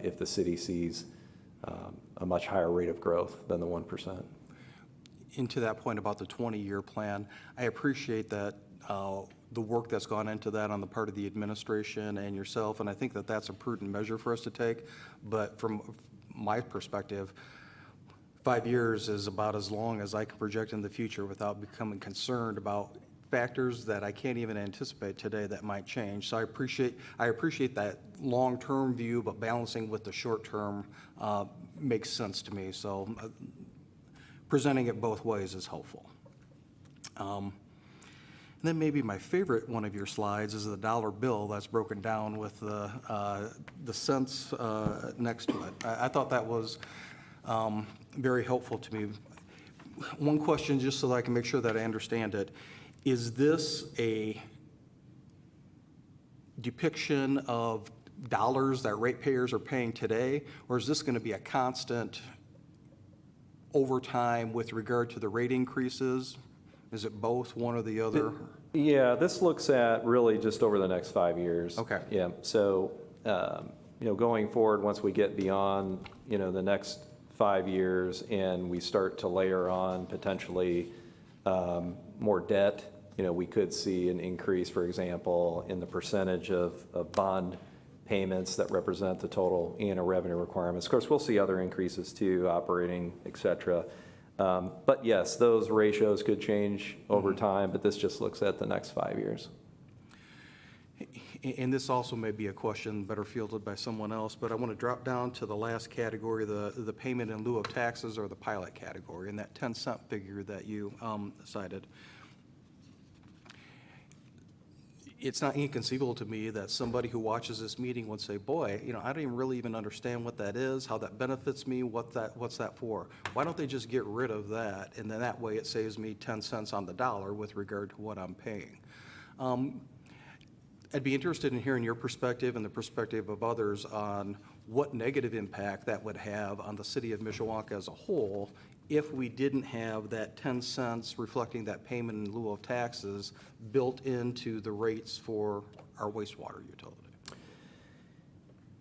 if the city sees a much higher rate of growth than the 1%. And to that point about the 20-year plan, I appreciate that the work that's gone into that on the part of the administration and yourself, and I think that that's a prudent measure for us to take. But from my perspective, 5 years is about as long as I can project in the future without becoming concerned about factors that I can't even anticipate today that might change. So I appreciate that long-term view, but balancing with the short-term makes sense to me. So presenting it both ways is helpful. And then maybe my favorite one of your slides is the dollar bill that's broken down with the cents next to it. I thought that was very helpful to me. One question, just so that I can make sure that I understand it. Is this a depiction of dollars that ratepayers are paying today, or is this going to be a constant over time with regard to the rate increases? Is it both, one or the other? Yeah, this looks at really just over the next 5 years. Okay. Yeah, so, going forward, once we get beyond, the next 5 years and we start to layer on potentially more debt, we could see an increase, for example, in the percentage of bond payments that represent the total annual revenue requirements. Of course, we'll see other increases too, operating, et cetera. But yes, those ratios could change over time, but this just looks at the next 5 years. And this also may be a question better fielded by someone else, but I want to drop down to the last category, the payment in lieu of taxes, or the pilot category, and that 10-cent figure that you cited. It's not inconceivable to me that somebody who watches this meeting would say, boy, I don't even really understand what that is, how that benefits me, what's that for? Why don't they just get rid of that? And then that way it saves me 10 cents on the dollar with regard to what I'm paying. I'd be interested in hearing your perspective and the perspective of others on what negative impact that would have on the city of Mishawaka as a whole if we didn't have that 10 cents reflecting that payment in lieu of taxes built into the rates for our wastewater utility.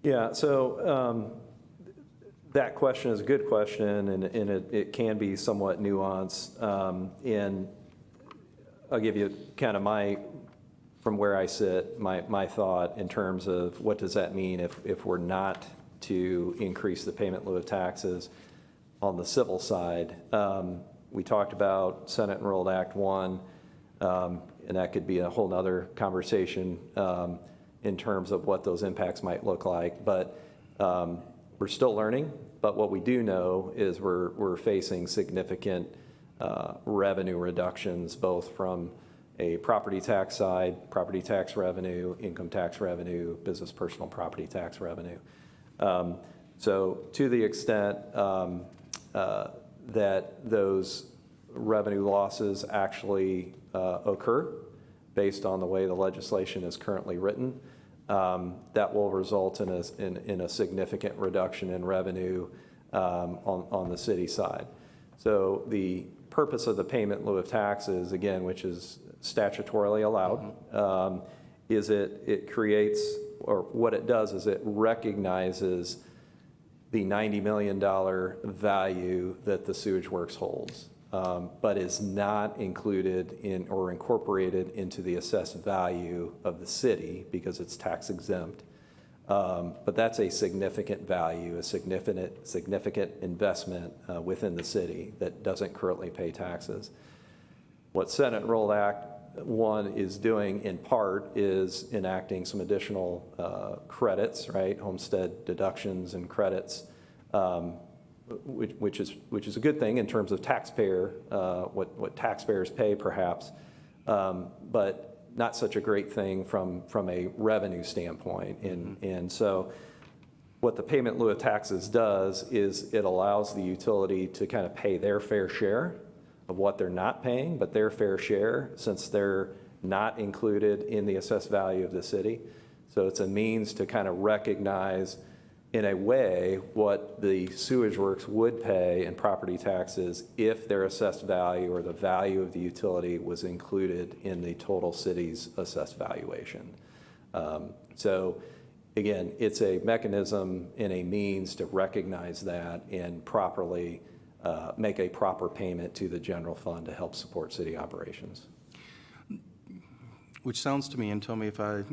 Yeah, so that question is a good question, and it can be somewhat nuanced. And I'll give you kind of from where I sit, my thought in terms of what does that mean if we're not to increase the payment in lieu of taxes on the civil side. We talked about Senate Enrolled Act 1, and that could be a whole nother conversation in terms of what those impacts might look like. But we're still learning, but what we do know is we're facing significant revenue reductions, both from a property tax side, property tax revenue, income tax revenue, business personal property tax revenue. So to the extent that those revenue losses actually occur based on the way the legislation is currently written, that will result in a significant reduction in revenue on the city side. So the purpose of the payment in lieu of taxes, again, which is statutorily allowed, is it creates, or what it does is it recognizes the $90 million value that the sewage works holds. but is not included in or incorporated into the assessed value of the city because it's tax exempt. But that's a significant value, a significant investment within the city that doesn't currently pay taxes. What Senate Enrolled Act 1 is doing in part is enacting some additional credits, right? Homestead deductions and credits, which is a good thing in terms of taxpayer, what taxpayers pay perhaps, but not such a great thing from a revenue standpoint. And so what the payment in lieu of taxes does is it allows the utility to kind of pay their fair share of what they're not paying, but their fair share, since they're not included in the assessed value of the city. So it's a means to kind of recognize, in a way, what the sewage works would pay in property taxes if their assessed value or the value of the utility was included in the total city's assessed valuation. So again, it's a mechanism and a means to recognize that and properly make a proper payment to the general fund to help support city operations. Which sounds to me, and tell me if I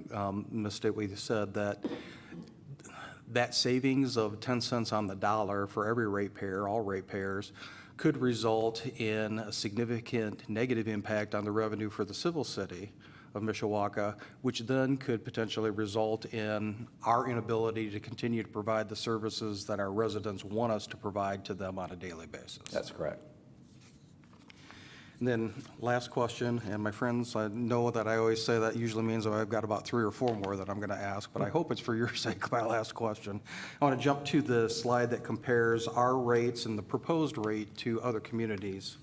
misstate what you said, that savings of 10 cents on the dollar for every ratepayer, all ratepayers, could result in a significant negative impact on the revenue for the civil city of Mishawaka, which then could potentially result in our inability to continue to provide the services that our residents want us to provide to them on a daily basis. That's correct. And then last question, and my friends, I know that I always say that usually means that I've got about 3 or 4 more that I'm going to ask, but I hope it's for your sake, my last question. I want to jump to the slide that compares our rates and the proposed rate to other communities.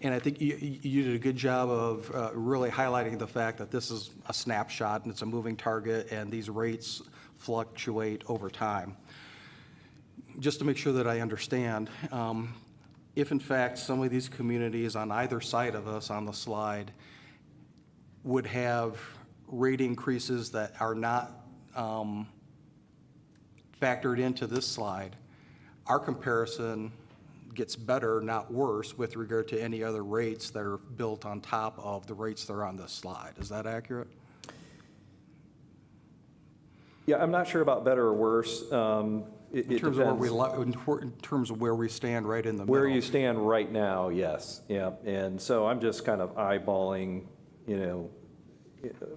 And I think you did a good job of really highlighting the fact that this is a snapshot and it's a moving target and these rates fluctuate over time. Just to make sure that I understand, if in fact some of these communities on either side of us on the slide would have rate increases that are not factored into this slide, our comparison gets better, not worse, with regard to any other rates that are built on top of the rates that are on this slide. Is that accurate? Yeah, I'm not sure about better or worse. In terms of where we stand right in the middle. Where you stand right now, yes, yeah. And so I'm just kind of eyeballing,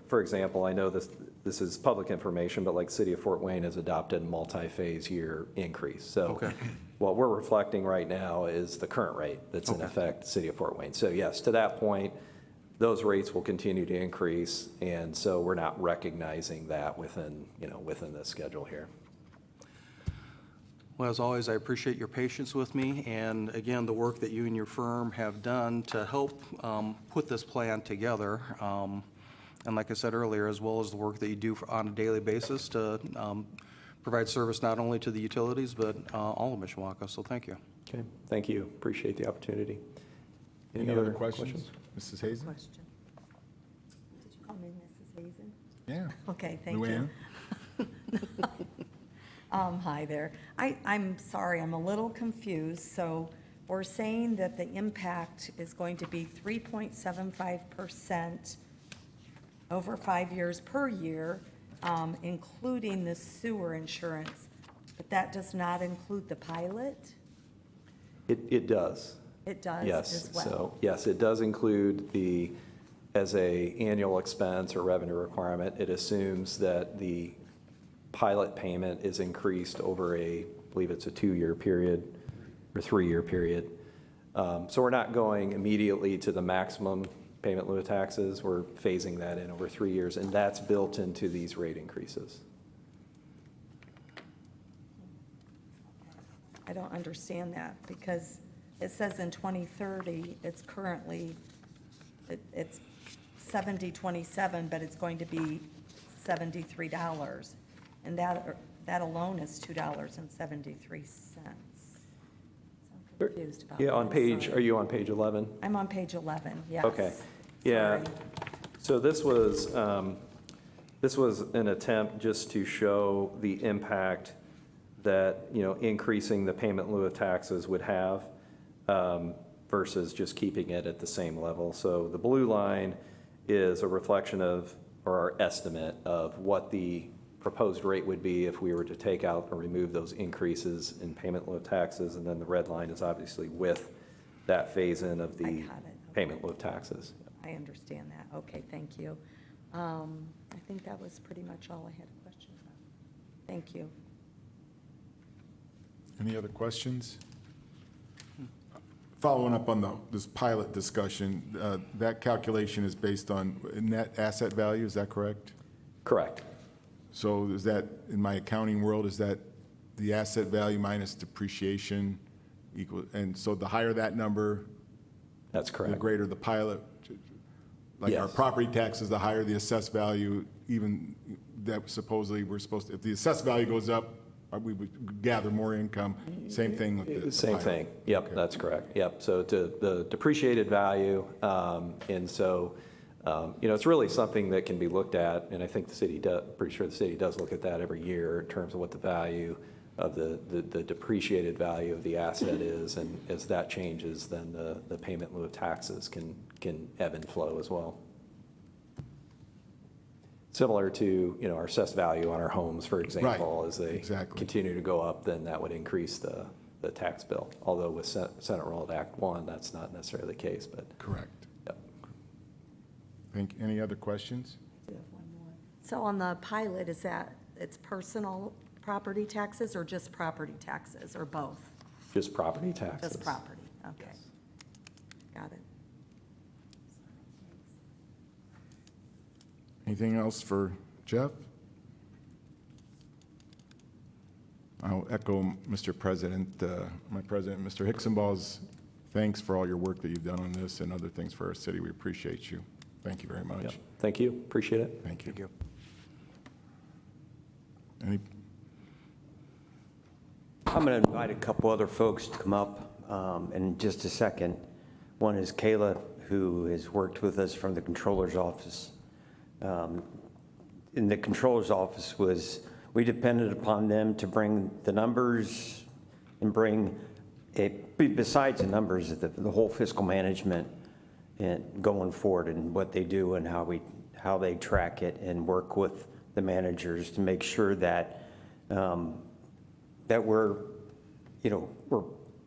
for example, I know this is public information, but like City of Fort Wayne has adopted a multi-phase year increase. So okay. What we're reflecting right now is the current rate that's in effect, City of Fort Wayne. So yes, to that point, those rates will continue to increase, and so we're not recognizing that within this schedule here. Well, as always, I appreciate your patience with me, and again, the work that you and your firm have done to help put this plan together. And like I said earlier, as well as the work that you do on a daily basis to provide service not only to the utilities, but all of Mishawaka. So thank you. Okay, thank you. Appreciate the opportunity. Any other questions? Mrs. Hazen? Question. Did you call me Mrs. Hazen? Yeah. Okay, thank Luann? you. Hi there. I'm sorry, I'm a little confused. So we're saying that the impact is going to be 3.75% over 5 years per year, including the sewer insurance, but that does not include the pilot? It does. It does Yes, as well? so, yes, it does include as a annual expense or revenue requirement, it assumes that the pilot payment is increased over I believe it's a 2-year period or 3-year period. So we're not going immediately to the maximum payment in lieu of taxes. We're phasing that in over 3 years, and that's built into these rate increases. I don't understand that, because it says in 2030, it's currently, it's 70.27, but it's going to be $73. And that alone is $2.73. So I'm confused about that. Yeah, on page, Sorry. are you on page 11? I'm on page 11, yes. Okay, yeah. Sorry. So this was an attempt just to show the impact that, increasing the payment in lieu of taxes would have. versus just keeping it at the same level. So the blue line is a reflection of, or our estimate of what the proposed rate would be if we were to take out or remove those increases in payment in lieu of taxes. And then the red line is obviously with that phase-in of I the got it. payment in lieu of taxes. I understand that. Okay, thank you. I think that was pretty much all I had a question about. Thank you. Any other questions? Following up on this pilot discussion, that calculation is based on net asset value, is that correct? Correct. So is that, in my accounting world, is that the asset value minus depreciation equal, and so the higher that number, That's the correct. greader the pilot? Like our Yes. property taxes, the higher the assessed value, even that supposedly we're supposed to, if the assessed value goes up, we would gather more income. Same thing with the Same pilot. thing. Yep, Okay. that's correct. Yep. So to the depreciated value, and so, it's really something that can be looked at, and I think the city does, pretty sure the city does look at that every year in terms of what the value of the depreciated value of the asset is, and as that changes, then the payment in lieu of taxes can ebb and flow as well. Similar to, our assessed value on our homes, for example, as they exactly. continue to go up, then that would increase the tax bill. Although with Senate Rule Act 1, that's not necessarily the case, but, Correct. yep. Any other questions? I do have one more. So on the pilot, is that, it's personal property taxes or just property taxes, or both? Just property taxes. Just property, okay. Got it. Anything else for Jeff? I'll echo Mr. President, my president, Mr. Hicksonball's thanks for all your work that you've done on this and other things for our city. We appreciate you. Thank you very Yep. much. Thank you, appreciate it. Thank you. Any, I'm going to invite a couple other folks to come up in just a second. One is Kayla, who has worked with us from the Controller's Office. In the Controller's Office we depended upon them to bring the numbers and bring, besides the numbers, the whole fiscal management and going forward and what they do and how they track it and work with the managers to make sure that that we're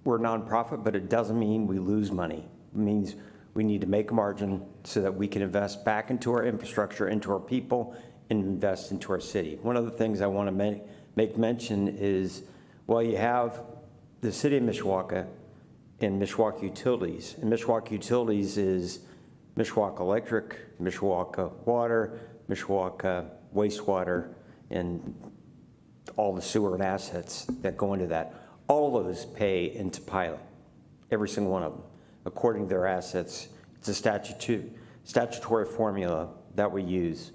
nonprofit, but it doesn't mean we lose money. It means we need to make a margin so that we can invest back into our infrastructure, into our people, and invest into our city. One of the things I want to make mention is, well, you have the city of Mishawaka and Mishawaka Utilities. And Mishawaka Utilities is Mishawaka Electric, Mishawaka Water, Mishawaka Wastewater, and all the sewer and assets that go into that. All of those pay into pilot, every single one of them, according to their assets. It's a statutory formula that we use.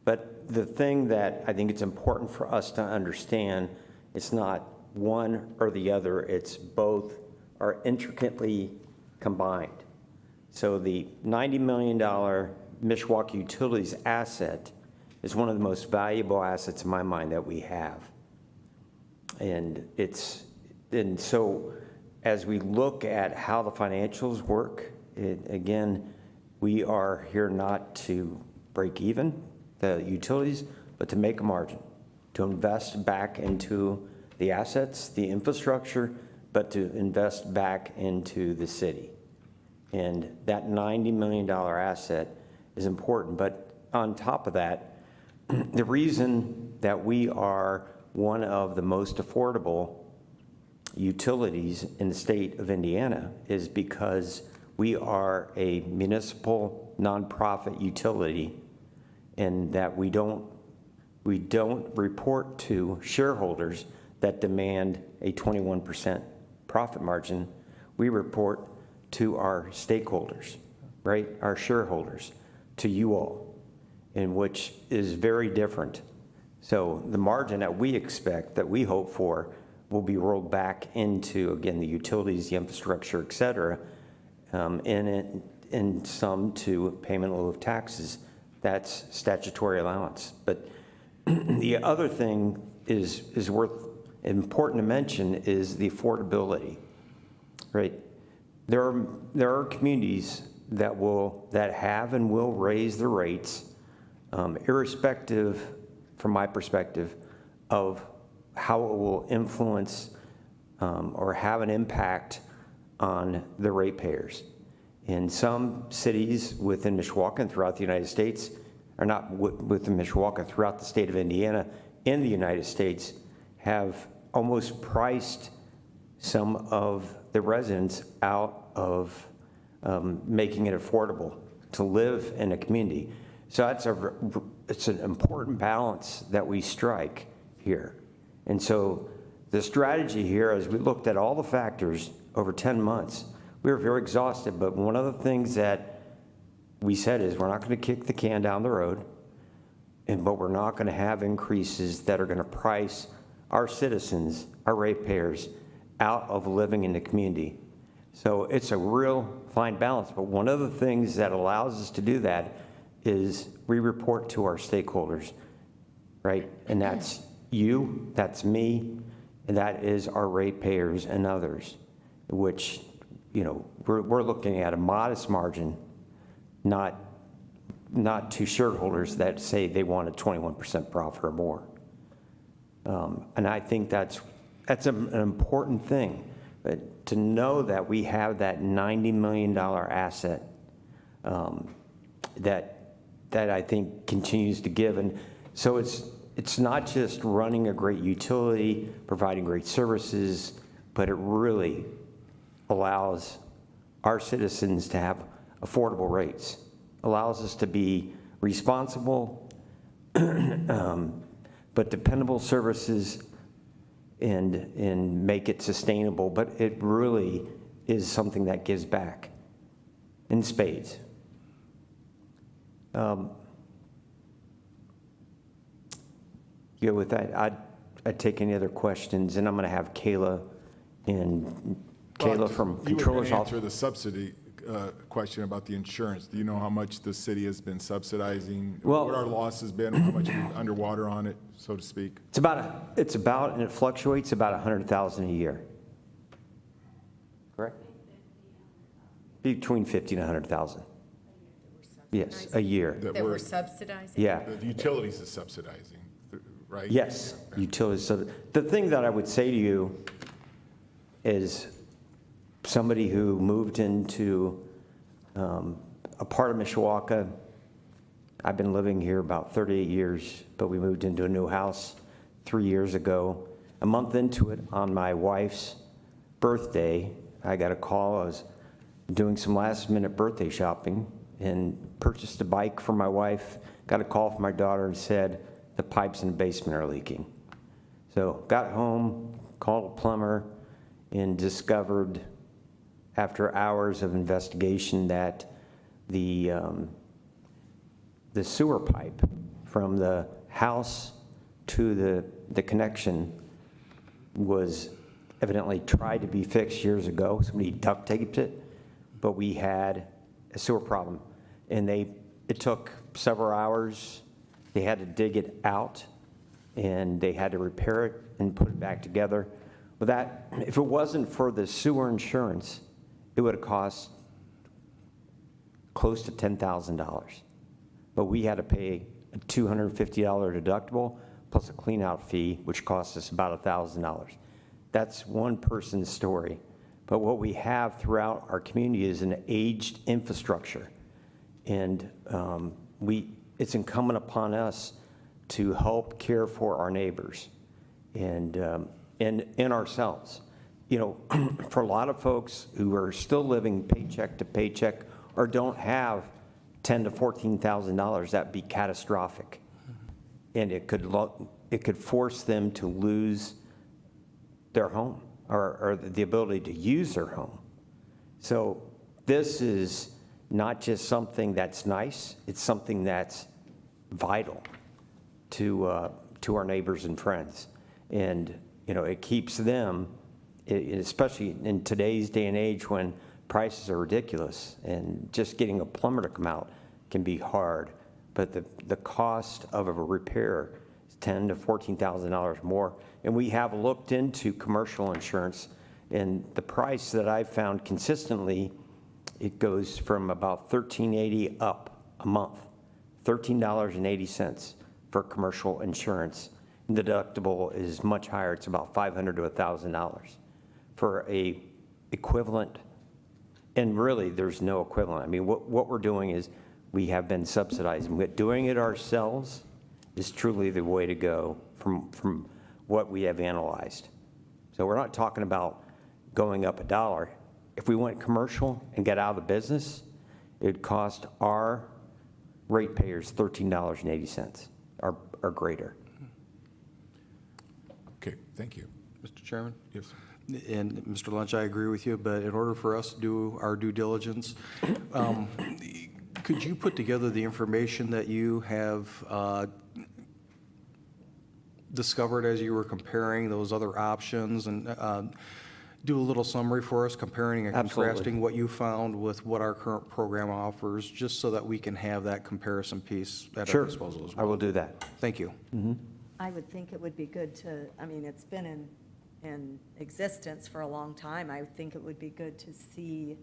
But the thing that I think it's important for us to understand, it's not one or the other, it's both are intricately combined. So the $90 million Mishawaka Utilities asset is one of the most valuable assets in my mind that we have. And so as we look at how the financials work, again, we are here not to break even the utilities, but to make a margin, to invest back into the assets, the infrastructure, but to invest back into the city. And that $90 million asset is important. But on top of that, the reason that we are one of the most affordable utilities in the state of Indiana is because we are a municipal nonprofit utility, and that we don't report to shareholders that demand a 21% profit margin. We report to our stakeholders, right? Our shareholders, to you all, and which is very different. So the margin that we expect, that we hope for, will be rolled back into, again, the utilities, the infrastructure, et cetera, and some to payment in lieu of taxes. That's statutory allowance. But the other thing is important to mention is the affordability, right? there are communities that have and will raise the rates, irrespective, from my perspective, of how it will influence or have an impact on the ratepayers. In some cities within Mishawaka and throughout the United States, or not within Mishawaka, throughout the state of Indiana, in the United States, have almost priced some of the residents out of making it affordable to live in a community. So it's an important balance that we strike here. And so the strategy here, as we looked at all the factors over 10 months, we were very exhausted, but one of the things that we said is we're not going to kick the can down the road, but we're not going to have increases that are going to price our citizens, our ratepayers, out of living in the community. So it's a real fine balance, but one of the things that allows us to do that is we report to our stakeholders, right? And that's you, that's me, and that is our ratepayers and others, which, we're looking at a modest margin, not to shareholders that say they want a 21% profit or more. And I think that's an important thing, but to know that we have that $90 million asset that I think continues to give. And so it's not just running a great utility, providing great services, but it really allows our citizens to have affordable rates, allows us to be responsible, but dependable services and make it sustainable. But it really is something that gives back in spades. With that, I'd take any other questions, and I'm going to have Kayla from Controller's You were Office. answer the subsidy question about the insurance. Do you know how much the city has been subsidizing? Well- What our loss has been, how much we're underwater on it, so to speak? It's about, and it fluctuates, about $100,000 a year. Correct? Between 50 and 100,000. Yes, a year. That That we're, we're subsidizing? Yeah. the utilities is subsidizing, right? Yes, utilities. So the thing that I would say to you is somebody who moved into a part of Mishawaka. I've been living here about 38 years, but we moved into a new house 3 years ago. A month into it, on my wife's birthday, I got a call. I was doing some last-minute birthday shopping and purchased a bike for my wife. Got a call from my daughter and said, the pipes in the basement are leaking. So got home, called a plumber, and discovered after hours of investigation that the sewer pipe from the house to the connection was evidently tried to be fixed years ago. Somebody duct taped it, but we had a sewer problem. And it took several hours. They had to dig it out, and they had to repair it and put it back together. But that, if it wasn't for the sewer insurance, it would have cost close to $10,000. But we had to pay a $250 deductible plus a clean-out fee, which cost us about $1,000. That's one person's story. But what we have throughout our community is an aged infrastructure. And it's incumbent upon us to help care for our neighbors and ourselves. For a lot of folks who are still living paycheck to paycheck or don't have $10,000 to $14,000, that'd be catastrophic. And it could force them to lose their home or the ability to use their home. So this is not just something that's nice, it's something that's vital to our neighbors and friends. And, it keeps them, especially in today's day and age when prices are ridiculous and just getting a plumber to come out can be hard. But the cost of a repair is $10,000 to $14,000 more. And we have looked into commercial insurance, And the price that I've found consistently, it goes from about $13.80 up a month, $13.80 for commercial insurance. The deductible is much higher. It's about $500 to $1,000 for a equivalent. And really, there's no equivalent. I mean, what we're doing is we have been subsidizing. But doing it ourselves is truly the way to go from what we have analyzed. So we're not talking about going up $1. If we went commercial and got out of the business, it'd cost our ratepayers $13.80 or greater. Okay, thank you. Mr. Chairman? Yes. And Mr. Lynch, I agree with you, but in order for us to do our due diligence, could you put together the information that you have discovered as you were comparing those other options and do a little summary for us, comparing and Absolutely. contrasting what you found with what our current program offers, just so that we can have that comparison piece at our Sure, disposal as I well? will do that. Thank you. I would think it would be good to, I mean, it's been in existence for a long time. I would think it would be good to see,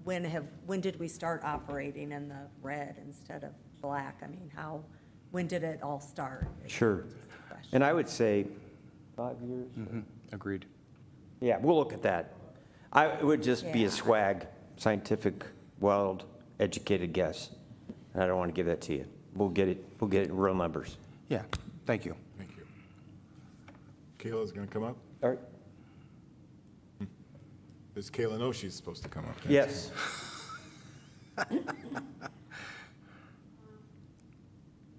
when did we start operating in the red instead of black? I mean, when did it all start? Sure. And I would say 5 years. Agreed. Yeah, we'll look at that. It would just be Yeah. a swag, scientific, wild, educated guess. And I don't want to give that to you. We'll get it in real numbers. Yeah, thank you. Thank you. Kayla's going to come up? All right. Does Kayla know she's supposed to come up? Yes.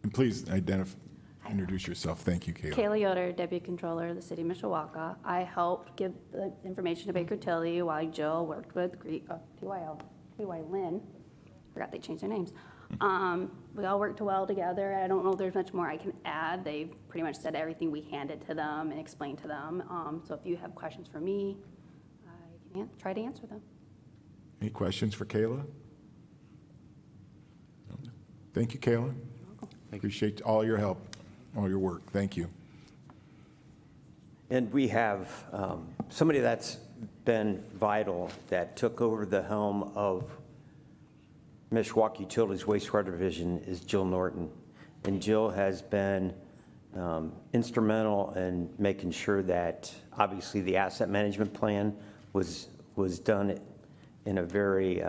And please introduce yourself. Thank you, Kayla. Kayla Yoder, Deputy Controller of the City of Mishawaka. I helped give the information to Baker Tilly while Jill worked with TY Lynn. Forgot they changed their names. We all worked well together. I don't know if there's much more I can add. They've pretty much said everything we handed to them and explained to them. So if you have questions for me, I can try to answer them. Any questions for Kayla? No? Thank you, Kayla. Appreciate all your help, all your work. Thank you. And we have somebody that's been vital that took over the helm of Mishawaka Utilities Wastewater Division is Jill Norton. And Jill has been instrumental in making sure that obviously the asset management plan was done in a very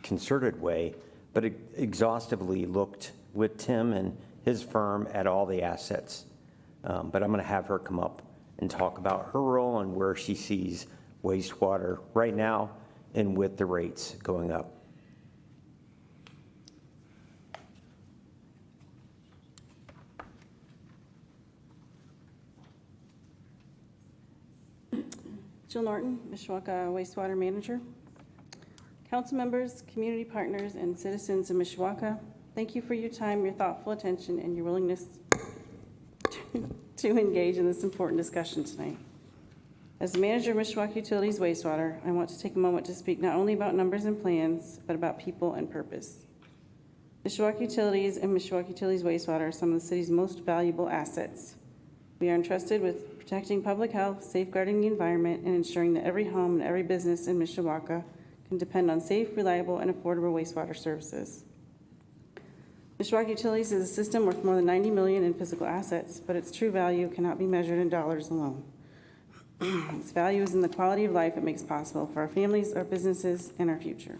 concerted way, but it exhaustively looked with Tim and his firm at all the assets. But I'm going to have her come up and talk about her role and where she sees wastewater right now and with the rates going up. Jill Norton, Mishawaka Wastewater Manager. Council members, community partners, and citizens of Mishawaka, thank you for your time, your thoughtful attention, and your willingness to engage in this important discussion tonight. As the manager of Mishawaka Utilities Wastewater, I want to take a moment to speak not only about numbers and plans, but about people and purpose. Mishawaka Utilities and Mishawaka Utilities Wastewater are some of the city's most valuable assets. We are entrusted with protecting public health, safeguarding the environment, and ensuring that every home and every business in Mishawaka can depend on safe, reliable, and affordable wastewater services. Mishawaka Utilities is a system worth more than $90 million in physical assets, but its true value cannot be measured in dollars alone. Its value is in the quality of life it makes possible for our families, our businesses, and our future.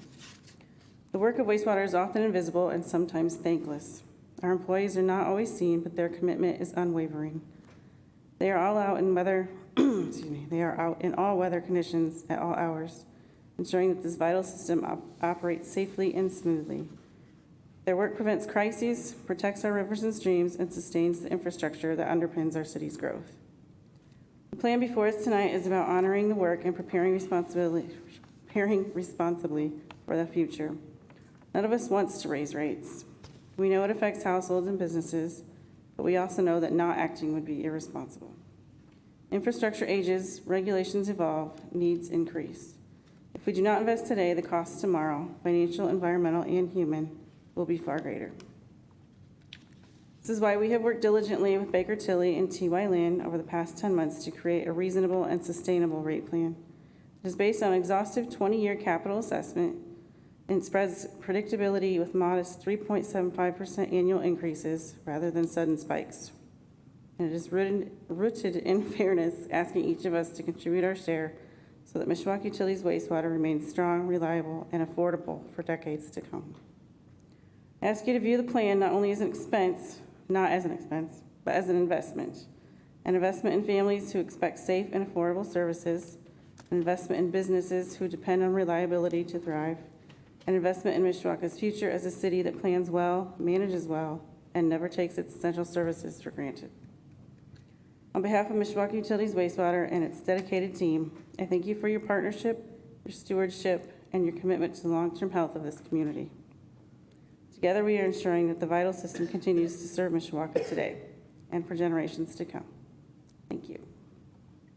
The work of wastewater is often invisible and sometimes thankless. Our employees are not always seen, but their commitment is unwavering. They are all out in weather, they are out in all weather conditions at all hours, ensuring that this vital system operates safely and smoothly. Their work prevents crises, protects our rivers and streams, and sustains the infrastructure that underpins our city's growth. The plan before us tonight is about honoring the work and preparing responsibly for the future. None of us wants to raise rates. We know it affects households and businesses, but we also know that not acting would be irresponsible. Infrastructure ages, regulations evolve, needs increase. If we do not invest today, the costs tomorrow, financial, environmental, and human, will be far greater. This is why we have worked diligently with Baker Tilly and TY Lin over the past 10 months to create a reasonable and sustainable rate plan. It is based on an exhaustive 20-year capital assessment and spreads predictability with modest 3.75% annual increases rather than sudden spikes. And it is rooted in fairness, asking each of us to contribute our share so that Mishawaka Utilities wastewater remains strong, reliable, and affordable for decades to come. I ask you to view the plan not only as an expense, not as an expense, but as an investment. An investment in families who expect safe and affordable services, an investment in businesses who depend on reliability to thrive, an investment in Mishawaka's future as a city that plans well, manages well, and never takes its essential services for granted. On behalf of Mishawaka Utilities Wastewater and its dedicated team, I thank you for your partnership, your stewardship, and your commitment to the long-term health of this community. Together, we are ensuring that the vital system continues to serve Mishawaka today and for generations to come. Thank you.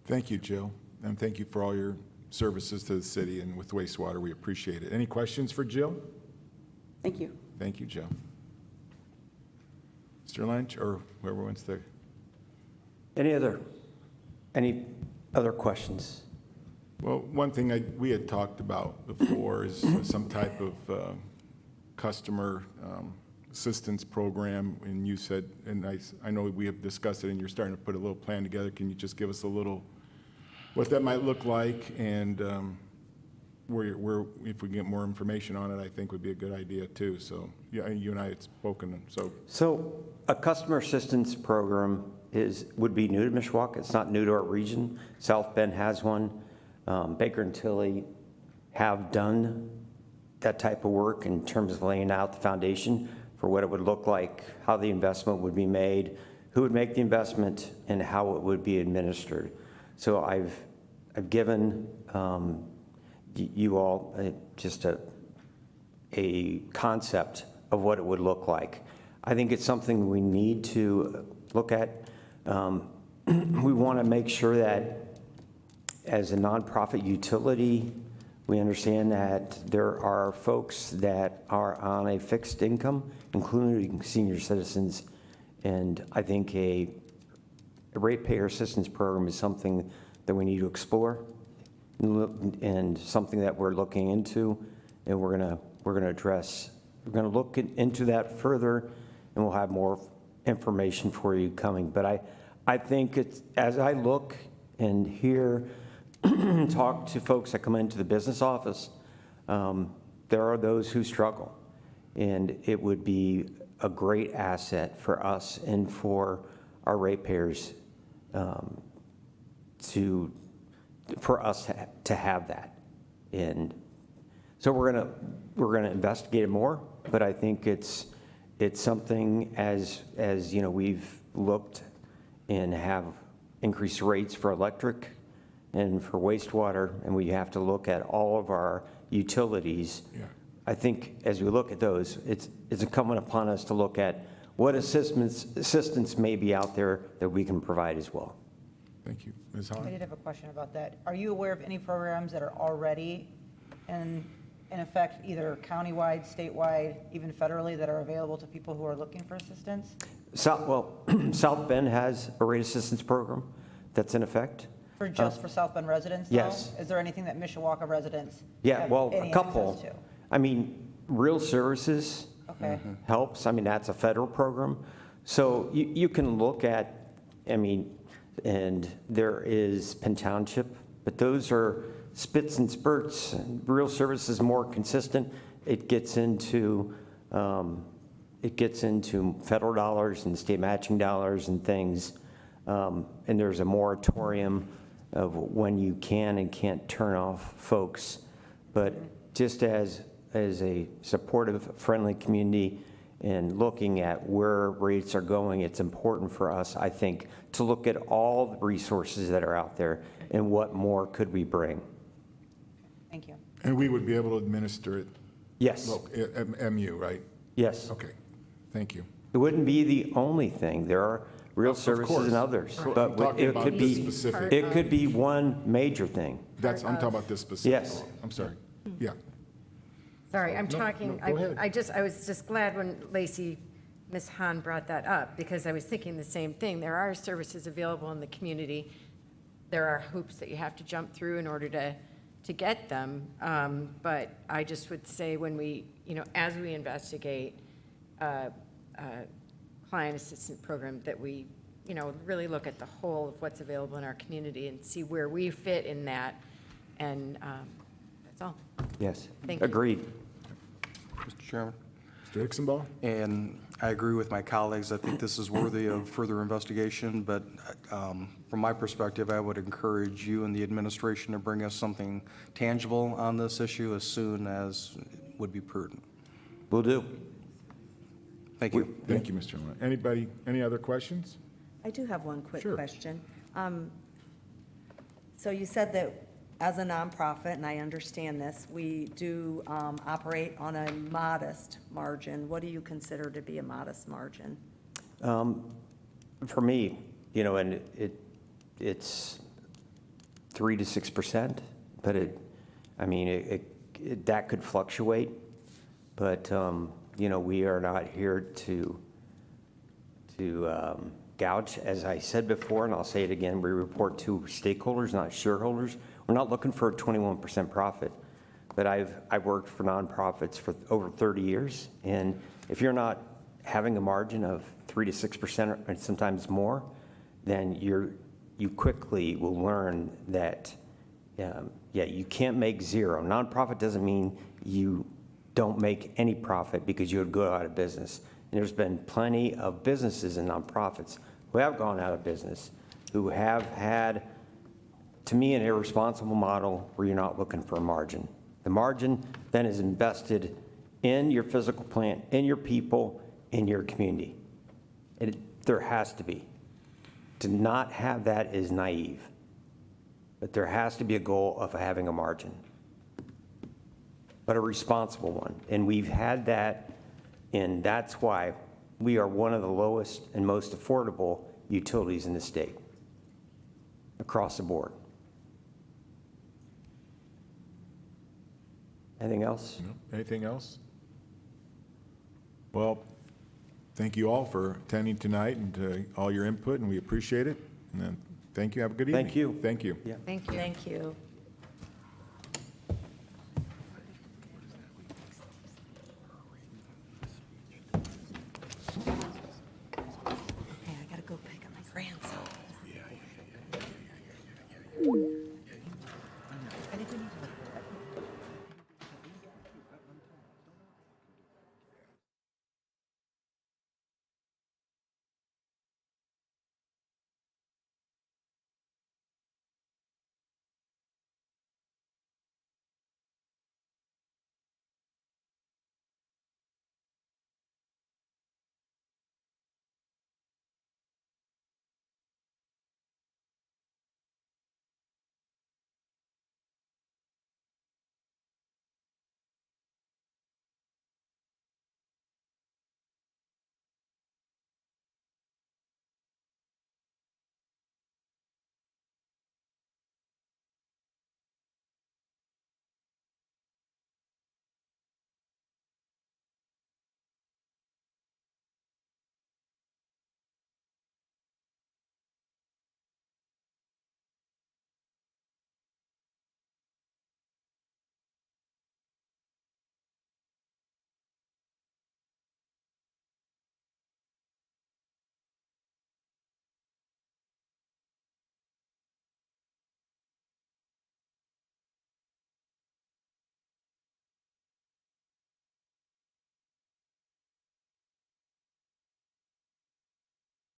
Thank you, Jill, and thank you for all your services to the city and with wastewater. We appreciate it. Any questions for Jill? Thank you. Thank you, Jill. Mr. Lynch, or whoever wants to. Any other questions? Well, one thing we had talked about before is some type of customer assistance program, and you said, and I know we have discussed it, and you're starting to put a little plan together. Can you just give us a little, what that might look like, and where if we can get more information on it, I think would be a good idea too. So, yeah, you and I had spoken, So a customer assistance program would be new to Mishawaka. It's not new to our region. South Bend has one. Baker and Tilly have done that type of work in terms of laying out the foundation for what it would look like, how the investment would be made, who would make the investment, and how it would be administered. So I've given you all just a concept of what it would look like. I think it's something we need to look at. We want to make sure that as a nonprofit utility, we understand that there are folks that are on a fixed income, including senior citizens, and I think a ratepayer assistance program is something that we need to explore and something that we're looking into, and we're gonna address. We're gonna look into that further, and we'll have more information for you coming. But I think it's, as I look and hear, talk to folks that come into the business office, there are those who struggle, and it would be a great asset for us and for our ratepayers for us to have that. And so we're gonna investigate it more, but I think it's something as you know, we've looked and have increased rates for electric and for wastewater, and we have to look at all of our utilities. Yeah. I think as we look at those, it's incumbent upon us to look at what assistance may be out there that we can provide as well. thank you. Ms. I Hahn? did have a question about that. Are you aware of any programs that are already in effect, either countywide, statewide, even federally, that are available to people who are looking for assistance? South Bend has a rate assistance program that's in effect. For South Bend residents, though? Yes. Is there anything that Mishawaka residents Yeah, have well, any a couple. access to? I mean, Real Services Okay. helps. I mean, that's a federal program. So you can look at, I mean, and there is Penn Township, but those are spits and spurts. Real Services is more consistent. It gets into federal dollars and state matching dollars and things. And there's a moratorium of when you can and can't turn off folks. But just as a supportive, friendly community and looking at where rates are going, it's important for us, I think, to look at all the resources that are out there and what more could we bring. Thank you. And we would be able to administer it, Yes, MU, right? yes. Okay, thank you. It wouldn't be the only thing. There are Real Of Services course. and others. I'm But talking it about could this be, specific. it could be one major thing. I'm talking about this specific. Yes. I'm sorry. Yeah. Sorry, I'm No, talking, no, go ahead. I was just glad when Lacey Ms. Hahn brought that up, because I was thinking the same thing. There are services available in the community. There are hoops that you have to jump through in order to get them. But I just would say when we, as we investigate client assistance program, that we, really look at the whole of what's available in our community and see where we fit in that. And that's all. Yes. Thank you. Agreed. Mr. Chairman. Mr. Ixenbaugh? And I agree with my colleagues. I think this is worthy of further investigation, but from my perspective, I would encourage you and the administration to bring us something tangible on this issue as soon as would be prudent. Will do. Thank you. Thank you, Mr. Lund. Anybody, any other questions? I do have one quick Sure. question. So you said that as a nonprofit, and I understand this, we do operate on a modest margin. What do you consider to be a modest margin? For me, and it's 3 to 6%, but that could fluctuate. But, we are not here to gouge. As I said before, and I'll say it again, we report to stakeholders, not shareholders. We're not looking for a 21% profit. But I've worked for nonprofits for over 30 years, and if you're not having a margin of 3 to 6% and sometimes more, then you quickly will learn that, you can't make zero. Nonprofit doesn't mean you don't make any profit because you would go out of business. And there's been plenty of businesses and nonprofits who have gone out of business, who have had, to me, an irresponsible model where you're not looking for a margin. The margin then is invested in your physical plant, in your people, in your community. There has to be. To not have that is naive. But there has to be a goal of having a margin, but a responsible one. And we've had that, and that's why we are one of the lowest and most affordable utilities in the state, across the board. Anything else? No? Anything else? Well, thank you all for attending tonight and all your input, and we appreciate it. And then, thank you. Have a good evening. Thank you. Thank you. Yeah. Thank you. Thank you.